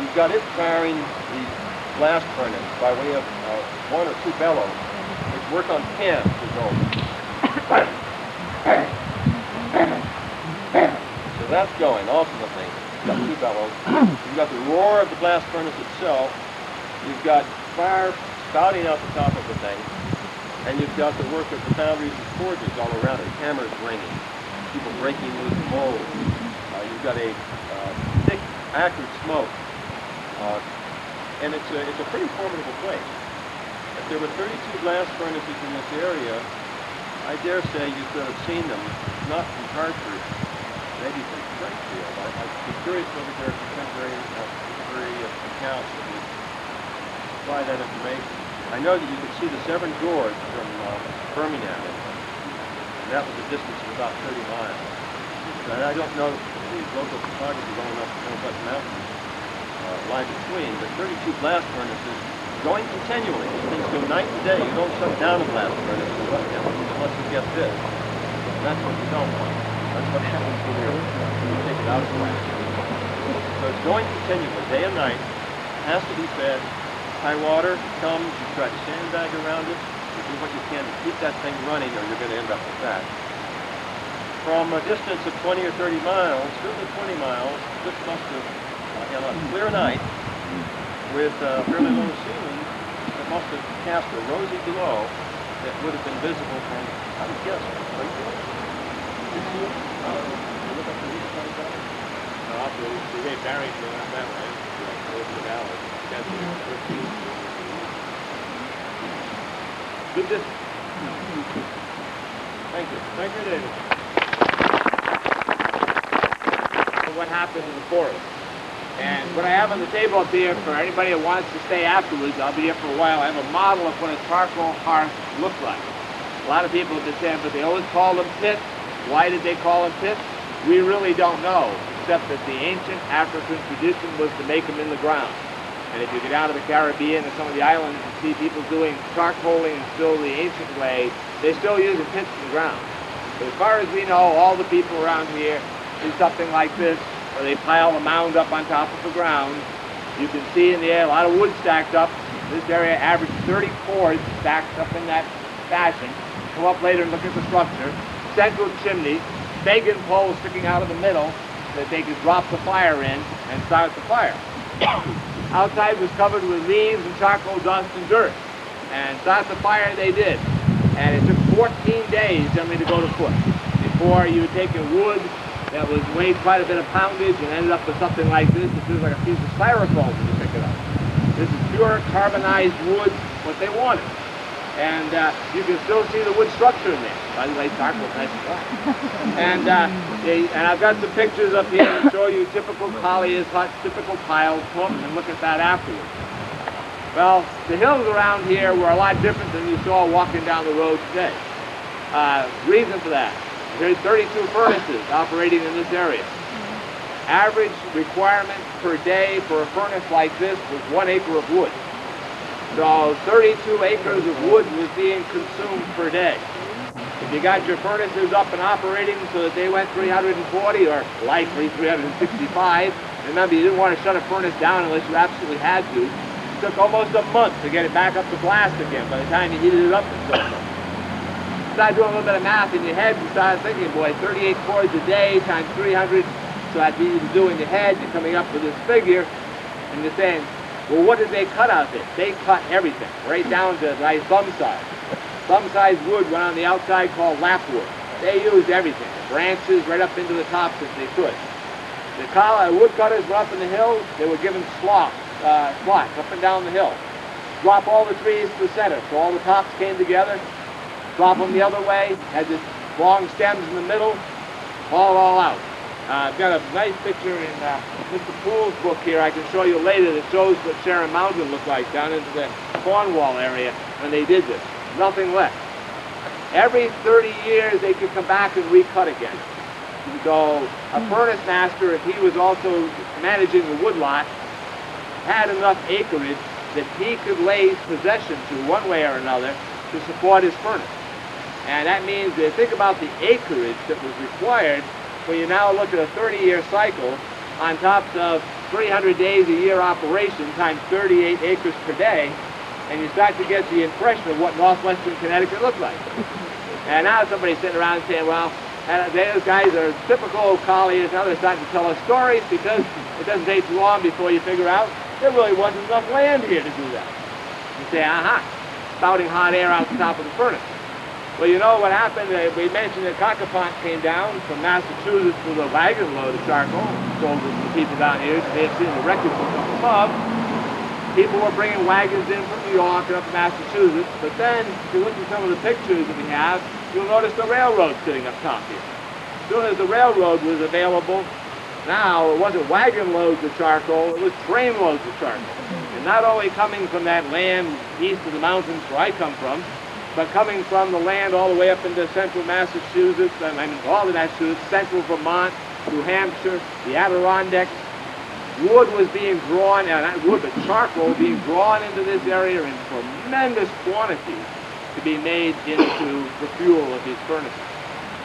you've got it firing the blast furnace by way of one or two bellows, which work on pins to go. So that's going, ultimately. You've got two bellows. You've got the roar of the blast furnace itself. You've got fire spouting out the top of the thing. And you've got the work of the foundries and forges all around it. Hammers ringing. People breaking loose molds. You've got a thick, acrid smoke. And it's a pretty formidable place. If there were 32 blast furnaces in this area, I dare say you could have seen them, not from Hartford, maybe from Springfield. I'd be curious whether there are contemporary accounts that would supply that information. I know that you could see the Severn Gorge from Birmingham, and that was a distance of about 30 miles. And I don't know the local topography well enough to know what mountains lie between, but 32 blast furnaces going continually. These things go night and day. You don't shut down a blast furnace unless you get this. And that's what you don't want. That's what happens when you take it out of the blast. So it's going continually, day and night. It has to be fed. High water comes, you try to sandbag around it. You do what you can to keep that thing running, or you're going to end up with that. from a distance of 20 or 30 miles, certainly 20 miles, this must have, on a clear night, with fairly low ceilings, it must have cast a rosy glow that would have been visible from, I would guess, right there. Look up to the east side of that. They buried me on that way, like over the valley. Good distance. Thank you. Thank you, David. What happens in the forest. And what I have on the table up here for anybody that wants to stay afterwards, I'll be here for a while, I have a model of what a charcoal hearth looks like. A lot of people have been saying, but they always call them pits. Why did they call them pits? We really don't know, except that the ancient African tradition was to make them in the ground. And if you get out of the Caribbean and some of the islands and see people doing charcoaling still the ancient way, they still use pits in the ground. But as far as we know, all the people around here do something like this, where they pile a mound up on top of the ground. You can see in the air a lot of wood stacked up. This area averaged 30 cords stacked up in that fashion. Come up later and look at the structure. Central chimney, begging poles sticking out of the middle that they could drop the fire in and start the fire. Outside was covered with leaves and charcoal dust and dirt. And start the fire they did. And it took 14 days generally to go to foot before you had taken wood that was weighed quite a bit of poundage and ended up with something like this. It feels like a piece of styrofoam when you pick it up. This is pure carbonized wood, what they wanted. And you can still see the wood structure in there. By the way, charcoal nice and black. And I've got some pictures up here to show you typical colliers huts, typical piles. Come up and look at that afterwards. Well, the hills around here were a lot different than you saw walking down the road today. Reason for that. There's 32 furnaces operating in this area. Average requirement per day for a furnace like this was 1 acre of wood. So 32 acres of wood was being consumed per day. If you got your furnaces up and operating so that they went 340 or likely 365, remember you didn't want to shut a furnace down unless you absolutely had to. It took almost a month to get it back up to blast again by the time you heated it up and so forth. Start doing a little bit of math in your head and start thinking, boy, 38 cords a day times 300, so that's easy to do in your head. You're coming up with this figure, and you're saying, well, what did they cut out there? They cut everything, right down to nice thumb size. Thumb size wood went on the outside called lapwood. They used everything, the branches right up into the tops if they could. The woodcutters were up in the hills. They were given slots up and down the hill. Drop all the trees to the center, so all the tops came together. Drop them the other way, had this long stems in the middle, haul it all out. I've got a nice picture in Mr. Poole's book here I can show you later that shows what Sharon Mountain looked like down into the Cornwall area when they did this. Nothing left. Every 30 years they could come back and recut again. So a furnace master, if he was also managing the woodlot, had enough acreage that he could lay possession to one way or another to support his furnace. And that means that think about the acreage that was required when you now look at a 30-year cycle on top of 300 days a year operation times 38 acres per day, and you start to get the impression of what northwestern Connecticut looked like. And now somebody's sitting around saying, well, those guys are typical colliers. Now they're starting to tell us stories because it doesn't take too long before you figure out there really wasn't enough land here to do that. You say, aha, spouting hot air out the top of the furnace. Well, you know what happened? We mentioned that Cocopont came down from Massachusetts with a wagon load of charcoal. Told the people down here, they had seen the records from above. People were bringing wagons in from New York and up to Massachusetts. But then, if you look at some of the pictures that we have, you'll notice the railroad sitting up top here. As soon as the railroad was available, now it wasn't wagon loads of charcoal, it was train loads of charcoal. And not only coming from that land east of the mountains where I come from, but coming from the land all the way up into central Massachusetts, all of Massachusetts, central Vermont, New Hampshire, the Adirondacks. Wood was being drawn, not wood, but charcoal being drawn into this area in tremendous quantities to be made into the fuel of these furnaces.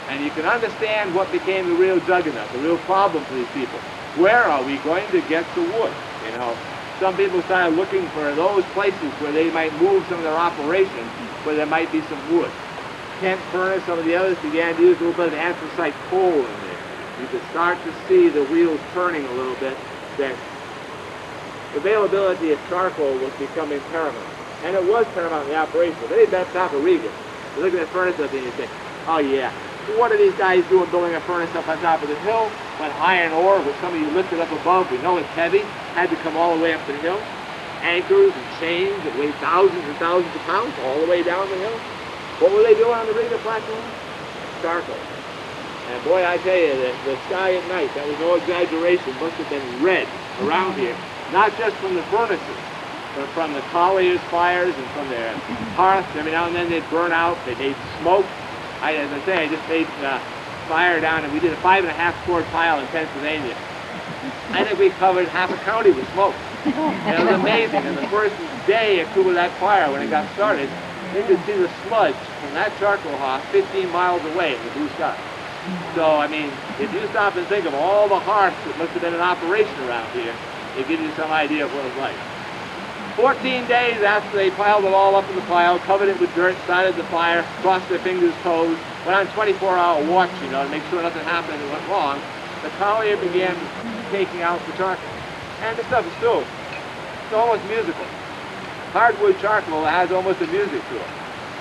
And you can understand what became the real juggernaut, the real problem for these people. Where are we going to get the wood? You know, some people started looking for those places where they might move some of their operations, where there might be some wood. Kent furnace, some of the others began to use a little bit of anthracite coal in there. You could start to see the wheels turning a little bit, that availability of charcoal was becoming paramount. And it was paramount in the operation. But then at top of Regan, you look at the furnace up there and you think, oh yeah, what are these guys doing building a furnace up on top of the hill when iron ore, which some of you lifted up above, we know it's heavy, had to come all the way up the hill? Anchors and chains that weighed thousands and thousands of pounds all the way down the hill. What were they doing on the Regan platform? Charcoal. And boy, I tell you, the sky at night, that was no exaggeration, must have been red around here. Not just from the furnaces, but from the colliers' fires and from their hearths. Every now and then they'd burn out, they'd smoke. As I say, I just made fire down, and we did a 5.5 quart pile in Pennsylvania. I think we covered half a county with smoke. And it was amazing. And the first day or two of that fire, when it got started, you could see the sludge from that charcoal hearth 15 miles away in the blue sky. So, I mean, if you stop and think of all the hearths that must have been in operation around here, it gives you some idea of what it was like. 14 days after they piled it all up in the pile, covered it with dirt, started the fire, crossed their fingers, toes, went on 24-hour watch, you know, to make sure nothing happened and went wrong, the collier began taking out the charcoal. And the stuff is still, it's almost musical. Hardwood charcoal has almost a music to it.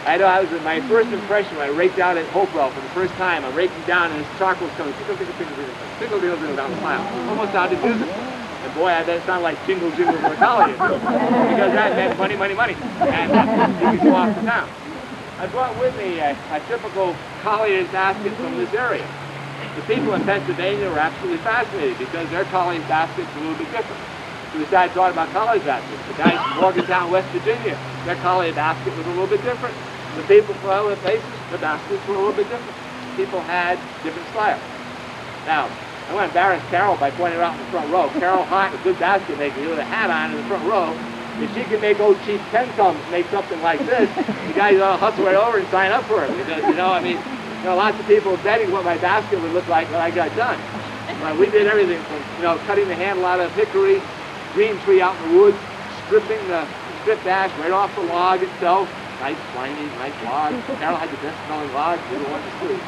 I know that was my first impression when I raked out at Hopewell for the first time. I'm raking down and this charcoal's coming, tickle, tickle, tickle, tickle, tickle, tickle, tickle down the pile. Almost sounded musical. And boy, I bet it sounded like jingle, jingle for a collier. Because that meant money, money, money. And you could go off to town. I brought with me a typical collier's basket from this area. The people in Pennsylvania were absolutely fascinated because their collier's baskets were a little bit different. So we started talking about collier's baskets. The guys from Morgantown, West Virginia, their collier basket was a little bit different. The people from other places, the baskets were a little bit different. People had different styles. Now, I want to embarrass Carol by pointing her out in the front row. Carol Hart, a good basket maker, with a hat on in the front row. If she can make old Chief Ten-Thumbs make something like this, you guys ought to hustle right over and sign up for her. Because, you know, I mean, you know, lots of people betting what my basket would look like when I got done. But we did everything from, you know, cutting the handle out of hickory, green tree out in the woods, stripping the strip ash right off the log itself. Nice, slimy, nice log. Carol had the best smelling log. We were one to sleep.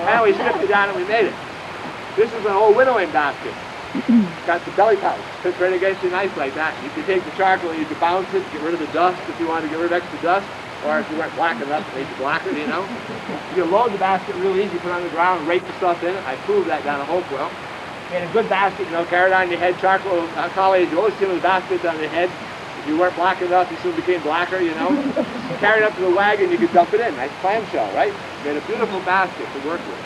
And we stripped it down and we made it. This is an old winnowing basket. Got the belly pouch. Fits right against your knife like that. You could take the charcoal and you could bounce it, get rid of the dust if you wanted to get rid of extra dust. Or if you weren't black enough, it made you blacker, you know. You can load the basket real easy, put it on the ground, rake the stuff in it. I proved that down at Hopewell. In a good basket, you know, carry it on your head. Charcoal colliers, you always see them with baskets on their head. If you weren't black enough, you soon became blacker, you know. Carry it up to the wagon, you could dump it in. Nice clamshell, right? Made a beautiful basket to work with.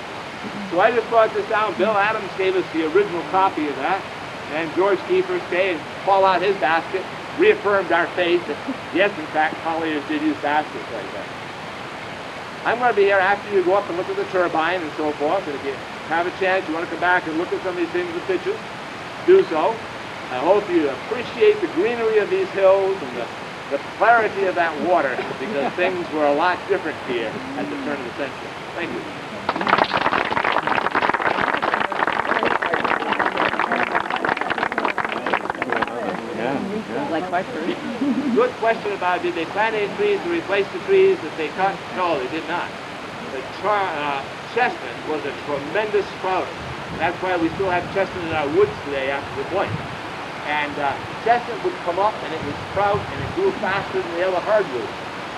So I just brought this down. Bill Adams gave us the original copy of that. And George Kiefer stayed and hauled out his basket, reaffirmed our faith that, yes, in fact, colliers did use baskets like that. I'm going to be here after you go up and look at the turbine and so forth. And if you have a chance, you want to come back and look at some of these things in pictures, do so. I hope you appreciate the greenery of these hills and the clarity of that water, because things were a lot different here at the turn of the century. Thank you. Like Hartford. Good question about did they plant any trees to replace the trees that they cut? No, they did not. The chestnut was a tremendous sprouter. That's why we still have chestnut in our woods today after the point. And chestnut would come up and it would sprout and it grew faster than the other hardwood.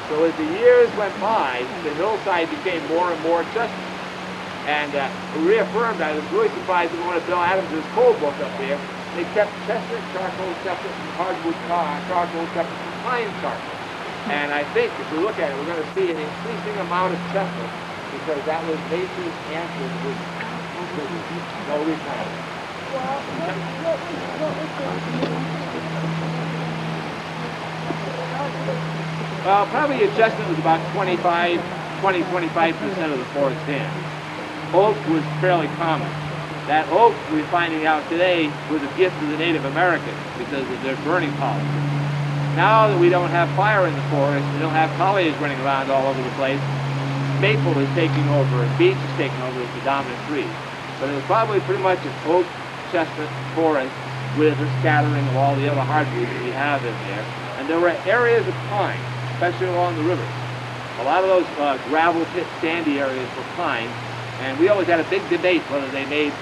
So as the years went by, the hillside became more and more chestnut. And reaffirmed, I was really surprised when one of Bill Adams' coal book up there, they kept chestnut charcoal separate from hardwood charcoal separate from pine charcoal. And I think if we look at it, we're going to see an increasing amount of chestnut because that was nature's answer to no retirement. Well, probably a chestnut was about 25% of the forest stand. Oak was fairly common. That oak, we're finding out today, was a gift to the Native Americans because of their burning policy. Now that we don't have fire in the forest, we don't have colliers running around all over the place, maple is taking over, and beech is taking over as the dominant tree. But it was probably pretty much an oak, chestnut forest with a scattering of all the other hardwoods that we have in there. And there were areas of pine, especially along the rivers. A lot of those gravel pit sandy areas were pine, and we always had a big debate whether they made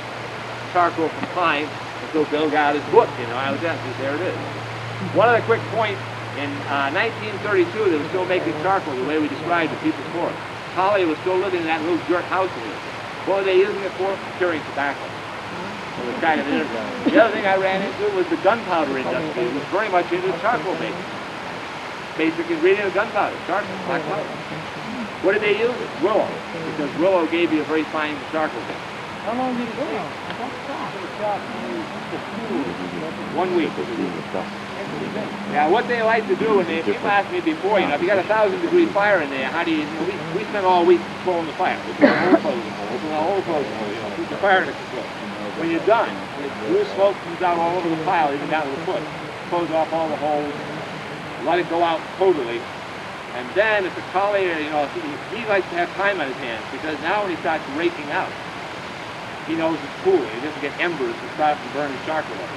charcoal from pine until Bill got his book, you know, I was there it is. One other quick point, in 1932 they were still making charcoal the way we described it, People's Forest. Collier was still living in that little dirt house in it. What were they using it for? Curing tobacco. It was kind of interesting. The other thing I ran into was the gunpowder industry. It was very much into charcoal making. Basic ingredient of gunpowder, charcoal, black powder. What did they use? Willow, because willow gave you a very fine charcoal base. How long did it take? 1 week. Yeah, what they like to do, and people asked me before, you know, if you got a 1,000-degree fire in there, how do you know, we spent all week controlling the fire. We put a hole closing hole, open a hole closing hole, you know, keep the fire under control. When you're done, blue smoke comes out all over the pile, even down to the foot. Close off all the holes, let it go out totally. And then if the collier, you know, he likes to have time on his hands, because now when he starts raking out, he knows it's cooling. He doesn't get embers to start from burning charcoal up.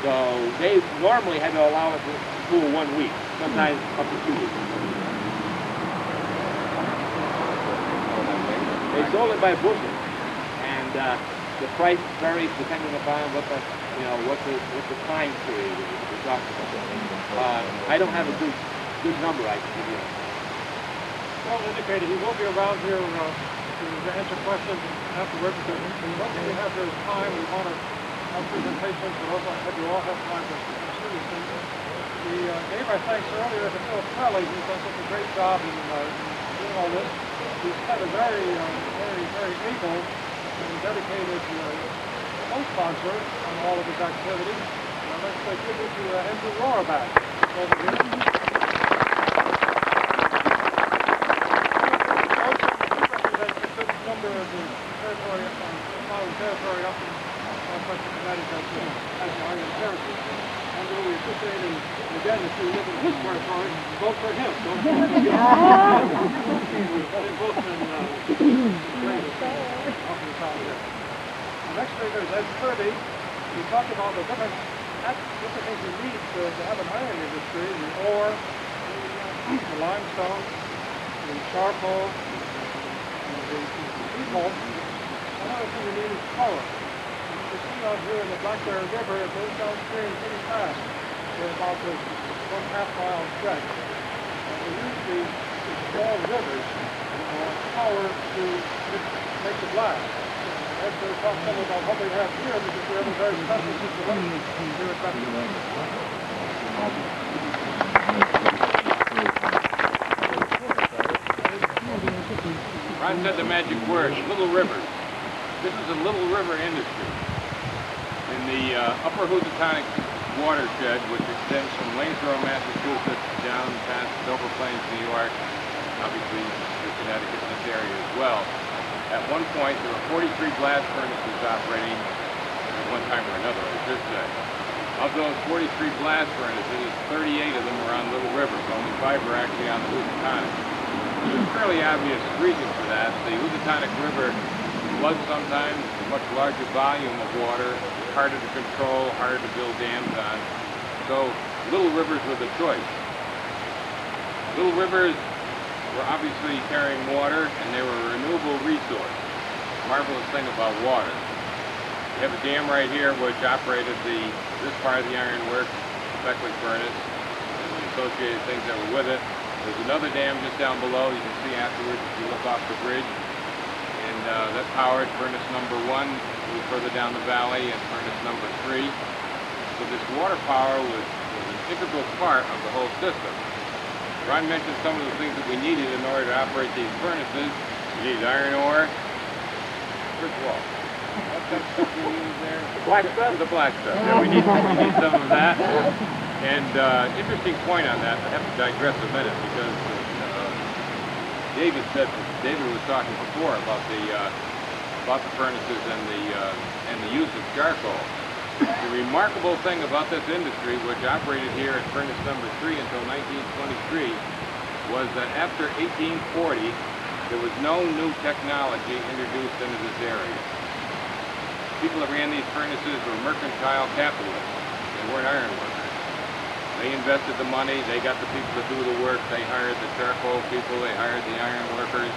So they normally had to allow it to cool 1 week, sometimes up to 2 weeks. They sold it by bushel, and the price varies depending upon what the, you know, what the time period is we're talking about. I don't have a good number I can give you. Well indicated, he will be around here to answer questions afterwards. Because what we have here is time. We want to have presentations, but also have you all have time to consider these things. We gave our thanks earlier to Phil Kelly, who's done such a great job in doing all this. He's had a very able and dedicated co-sponsor on all of his activities. Let's give it to Andrew Rohraback. Number of the territory, territory up in southwestern Connecticut as the Iron Territory. And we appreciate him, again, if you live in his territory, vote for him. Don't vote for him. They've both been great up in the town here. The next speaker is Ed Kirby. We talked about the different things you need to have an iron industry: the ore, the limestone, the charcoal, the people. Another thing we need is power. You see out here in the Blackberry River, it goes downstream pretty fast. We're about this 1/2 mile stretch. We use these small rivers power to make the blast. That's going to talk some about what we have here, because we have a very special situation here at Connecticut. Ron said the magic word, little rivers. This is a little river industry. In the upper Housatonic watershed, which extends from Lanesboro, Massachusetts, down past Dover Plains, New York, obviously to Connecticut in this area as well. At one point, there were 43 blast furnaces operating at one time or another, I should say. Of those 43 blast furnaces, 38 of them were on Little Rivers. Only 5 were actually on the Housatonic. There's a fairly obvious reason for that. The Housatonic River floods sometimes, a much larger volume of water, harder to control, harder to build dams on. So little rivers were the choice. Little rivers were obviously carrying water, and they were a renewable resource. Marvelous thing about water. We have a dam right here which operated this part of the ironworks, the Beckley furnace, and the associated things that were with it. There's another dam just down below, you can see afterwards if you look off the bridge. And that powered furnace number 1, a little further down the valley, and furnace number 3. So this water power was an integral part of the whole system. Ron mentioned some of the things that we needed in order to operate these furnaces. We needed iron ore. First of all, what kind of stuff we needed there? Black stuff? The black stuff. Yeah, we need some of that. And interesting point on that, I have to digress a minute because David was talking before about the furnaces and the use of charcoal. The remarkable thing about this industry, which operated here at furnace number 3 until 1923, was that after 1840, there was no new technology introduced into this area. People that ran these furnaces were mercantile capitalists. They weren't iron workers. They invested the money, they got the people to do the work, they hired the charcoal people, they hired the iron workers,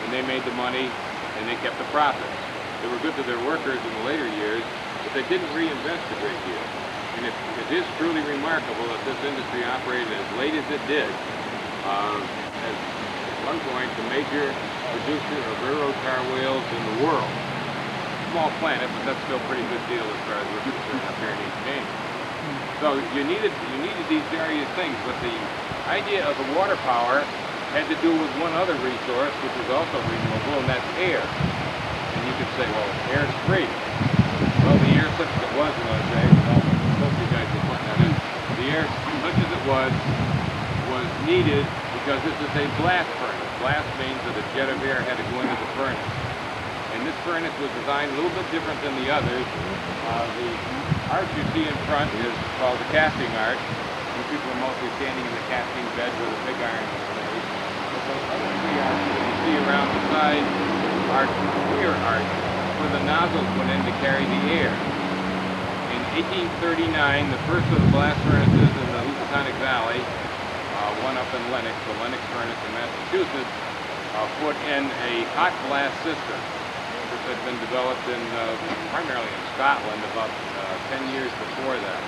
and they made the money, and they kept the profits. They were good to their workers in the later years, but they didn't reinvest a great deal. And it is truly remarkable that this industry operated as late as it did. As at one point, the major producer of railroad car wheels in the world. Small planet, but that's still a pretty good deal as far as we're concerned up here in East Canaan. So you needed these various things, but the idea of the water power had to do with one other resource, which is also renewable, and that's air. And you could say, well, air's free. Well, the air such as it was in those days, well, most of you guys were putting that in. The air such as it was needed because this is a blast furnace. Blast means that a jet of air had to go into the furnace. And this furnace was designed a little bit different than the others. The arch you see in front is called the casting arch. You people are mostly standing in the casting bed where the big iron is made. But those other three arches that you see around the side are rear arch, where the nozzles went in to carry the air. In 1839, the first of the blast furnaces in the Housatonic Valley, one up in Lenox, the Lenox furnace in Massachusetts, put in a hot blast system. This had been developed primarily in Scotland about 10 years before that.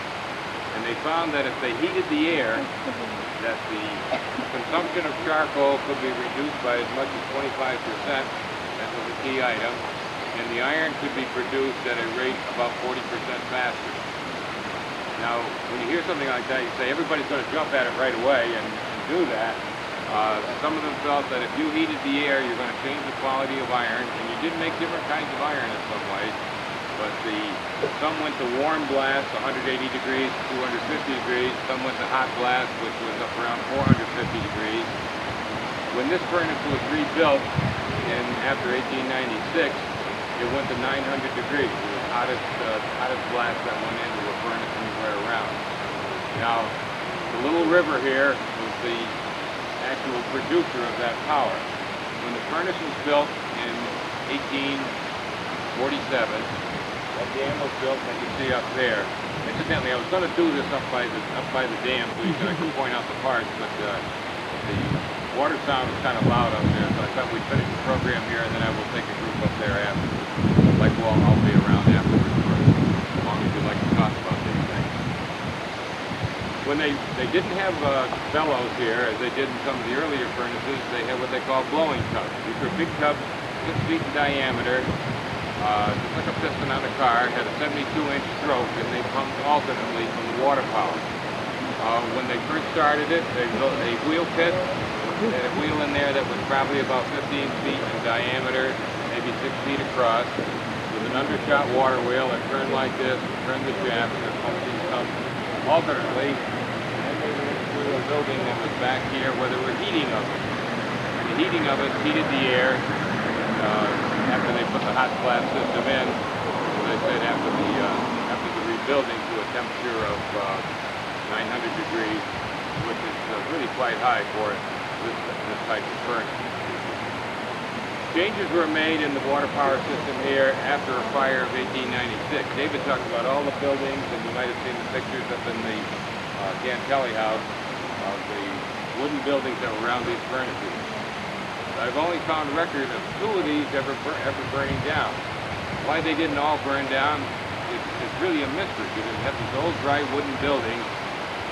And they found that if they heated the air, that the consumption of charcoal could be reduced by as much as 25%. That was a key item. And the iron could be produced at a rate about 40% faster. Now, when you hear something like that, you say everybody's going to jump at it right away and do that. Some of them felt that if you heated the air, you're going to change the quality of iron, and you did make different kinds of iron in some ways. But some went to warm blast, 180 degrees, 250 degrees. Some went to hot blast, which was up around 450 degrees. When this furnace was rebuilt after 1896, it went to 900 degrees. It was the hottest blast that went into a furnace anywhere around. Now, the little river here was the actual producer of that power. When the furnace was built in 1847, that dam was built that you see up there. Incidentally, I was going to do this up by the dam so you could point out the parts, but the water sound was kind of loud up there, so I thought we'd finish the program here and then I will take a group up there after. Like, well, I'll be around afterwards for as long as you'd like to talk about these things. When they didn't have bellows here, as they did in some of the earlier furnaces, they had what they call blowing tubs. These were big tubs, 6 feet in diameter, just like a piston on a car, had a 72-inch stroke, and they pumped alternately from the water power. When they first started it, they built a wheel pit. They had a wheel in there that was probably about 15 feet in diameter, maybe 6 feet across, with an undershot water wheel that turned like this, turned the shaft, and pumped these tubs alternately. And then they went into a building that was back here where there were heating ovens. And the heating ovens heated the air after they put the hot blast system in, as I said, after the rebuilding to a temperature of 900 degrees, which is really quite high for this type of furnace. Changes were made in the water power system here after a fire of 1896. David talked about all the buildings, and you might have seen the pictures up in the Cantelli house of the wooden buildings that were around these furnaces. I've only found record of 2 of these ever burning down. Why they didn't all burn down is really a mystery, because you have these old dry wooden buildings,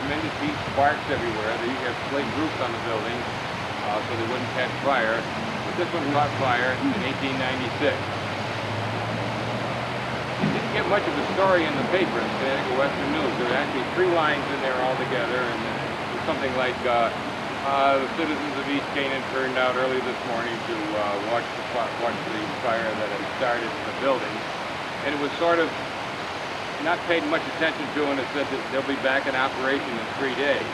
tremendous heat, sparks everywhere. They usually have slate roofs on the building so they wouldn't catch fire. But this one caught fire in 1896. It didn't get much of a story in the paper in Connecticut Western News. There were actually 3 lines in there altogether, and it was something like the citizens of East Canaan turned out early this morning to watch the fire that had started in the building. And it was sort of not paid much attention to, and it said that they'll be back in operation in 3 days.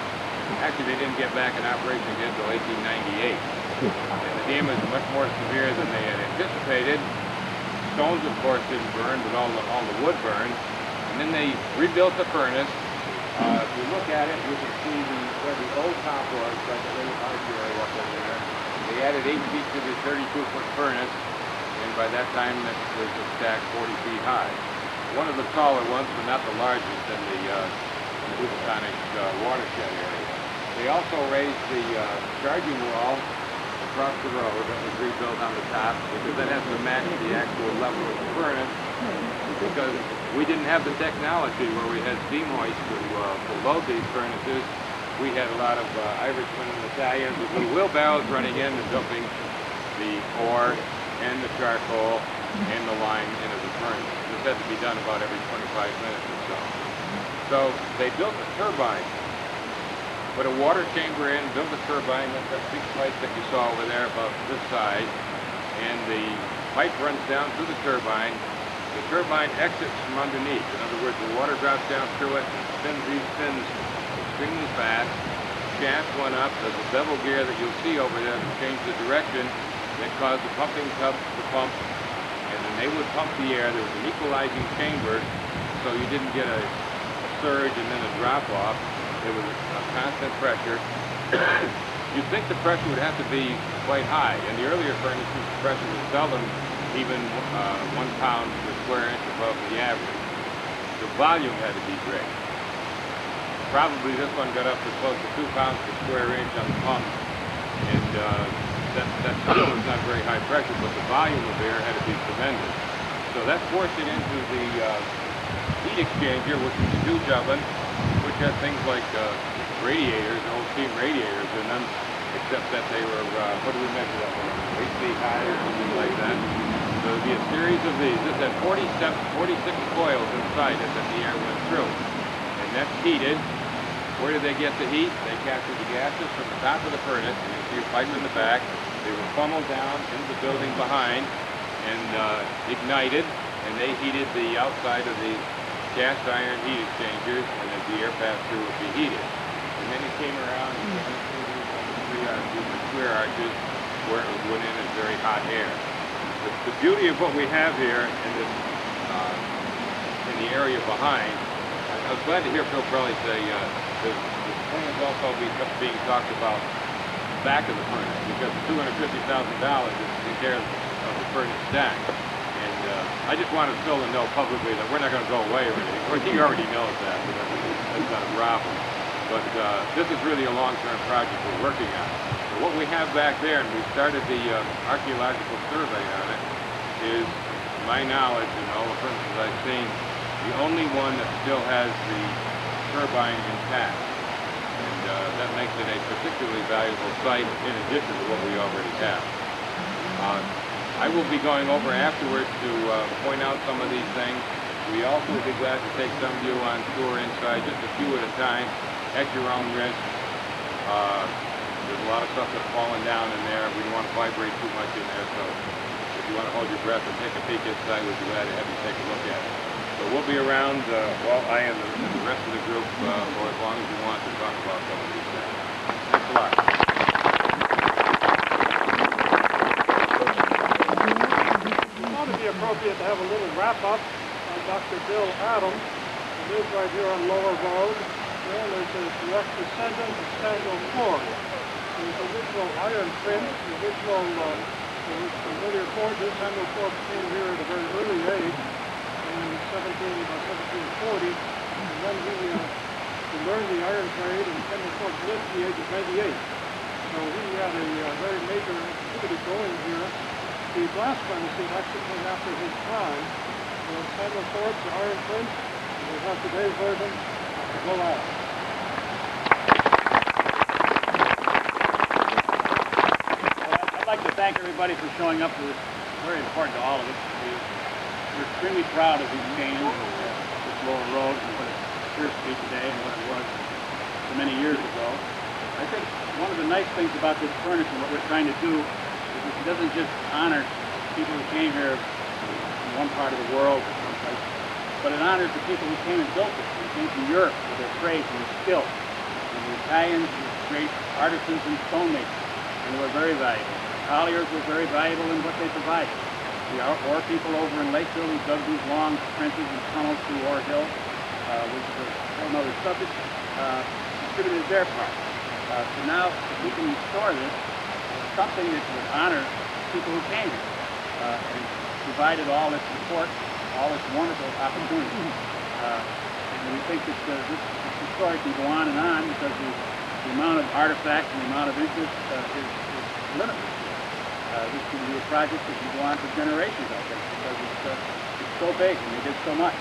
Actually, they didn't get back in operation again until 1898. And the dam was much more severe than they had anticipated. Stones, of course, didn't burn, but all the wood burned. And then they rebuilt the furnace. If you look at it, you can see where the old top was, like the little arch area up in there. They added 8 feet to the 32-foot furnace, and by that time it was a stack 40 feet high. One of the taller ones, but not the largest, in the Housatonic watershed area. They also raised the charging wall across the road that was rebuilt on the top because that has to match the actual level of the furnace, because we didn't have the technology where we had steam hoists to load these furnaces. We had a lot of Irishmen and Italians with little wheelbarrows running in and dumping the ore and the charcoal and the lime into the furnace. This had to be done about every 25 minutes or so. So they built a turbine, put a water chamber in, built a turbine, that big pipe that you saw over there about this size, and the pipe runs down through the turbine. The turbine exits from underneath. In other words, the water drops down through it and spins these fins extremely fast. Shaft went up. There's a bevel gear that you'll see over there to change the direction that caused the pumping tubs to pump, and then they would pump the air. There was an equalizing chamber, so you didn't get a surge and then a drop off. It was a constant pressure. You'd think the pressure would have to be quite high. In the earlier furnaces, the pressure was seldom even 1 pound per square inch above the average. The volume had to be great. Probably this one got up to close to 2 pounds per square inch on the pump, and that still was not very high pressure, but the volume of air had to be tremendous. So that forced it into the heat exchanger, which was a huge oven, which had things like radiators, old steam radiators in them, except that they were, what do we measure that one? 8 feet high or something like that. So there would be a series of these. This had 46 coils inside it that the air went through. And that's heated. Where did they get the heat? They captured the gases from the top of the furnace, and you see a pipe in the back. They were funneled down into the building behind and ignited, and they heated the outside of the cast iron heat exchangers, and as the air passed through, it would be heated. And then it came around and came through the square arches where it went in as very hot air. The beauty of what we have here in this in the area behind, I was glad to hear Phil Brelly say the thing is also being talked about the back of the furnace, because $250,000 is to take care of the furnace stack. And I just wanted Phil to know publicly that we're not going to go away or anything. Of course, he already knows that, so that's not a problem. But this is really a long-term project we're working on. So what we have back there, and we started the archaeological survey on it, is, to my knowledge, and all the furnaces I've seen, the only one that still has the turbine intact. And that makes it a particularly valuable site in addition to what we already have. I will be going over afterwards to point out some of these things. We also will be glad to take some of you on tour inside, just a few at a time, at your own risk. There's a lot of stuff that's falling down in there. We don't want to vibrate too much in there, so if you want to hold your breath and take a peek inside, we'd be glad to have you take a look at it. So we'll be around, well, I and the rest of the group, for as long as you want to talk about some of these things. Thanks a lot. I thought it'd be appropriate to have a little wrap-up on Dr. Bill Adams, who lives right here on Lower Road. And there's a direct descendant of Samuel Ford. His original iron print, the original earlier forges. Samuel Ford came here at a very early age, in about 1740, and then he learned the iron trade, and Samuel Ford lived to the age of 98. So he had a very major activity going here. The blast furnaces actually came after his time. Samuel Ford's iron print, and we have today's version, Go out. I'd like to thank everybody for showing up to this. It's very important to all of us. We're extremely proud of these changes, this Lower Road, and what it appears to be today and what it was so many years ago. I think one of the nice things about this furnace and what we're trying to do is it doesn't just honor people who came here from one part of the world or someplace, but it honors the people who came and built it. They came from Europe with their trades and their skill. And the Italians were great artisans and stonemakers, and they were very valuable. The colliers were very valuable in what they provided. The ore people over in Lakeville who dug these long trenches and tunnels through Ore Hill, which is a whole other subject, contributed their part. So now, if we can restore this, something that would honor people who came here and provided all this support, all this wonderful opportunity. And And we think that this story can go on because the amount of artifacts and the amount of interest is limitless. This can be a project that can go on for generations, I think, because it's so big and they did so much.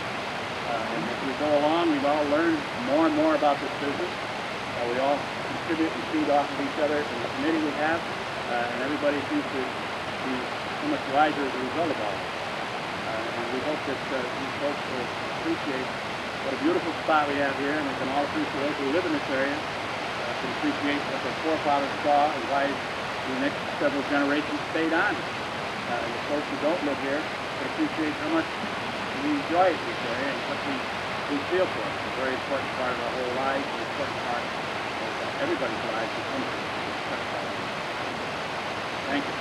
And as we go along, we've all learned more and more about this business. We all contribute and feed off of each other in the committee we have, and everybody seems to be so much wiser as a result of all of it. And we hope that these folks will appreciate what a beautiful spot we have here, and we can all appreciate, those who live in this area, can appreciate what their forefathers saw and why the next several generations stayed on. And the folks who don't live here can appreciate how much we enjoy this area and what we feel for it. It's a very important part of our whole lives, an important part of everybody's lives who comes to this. Thank you.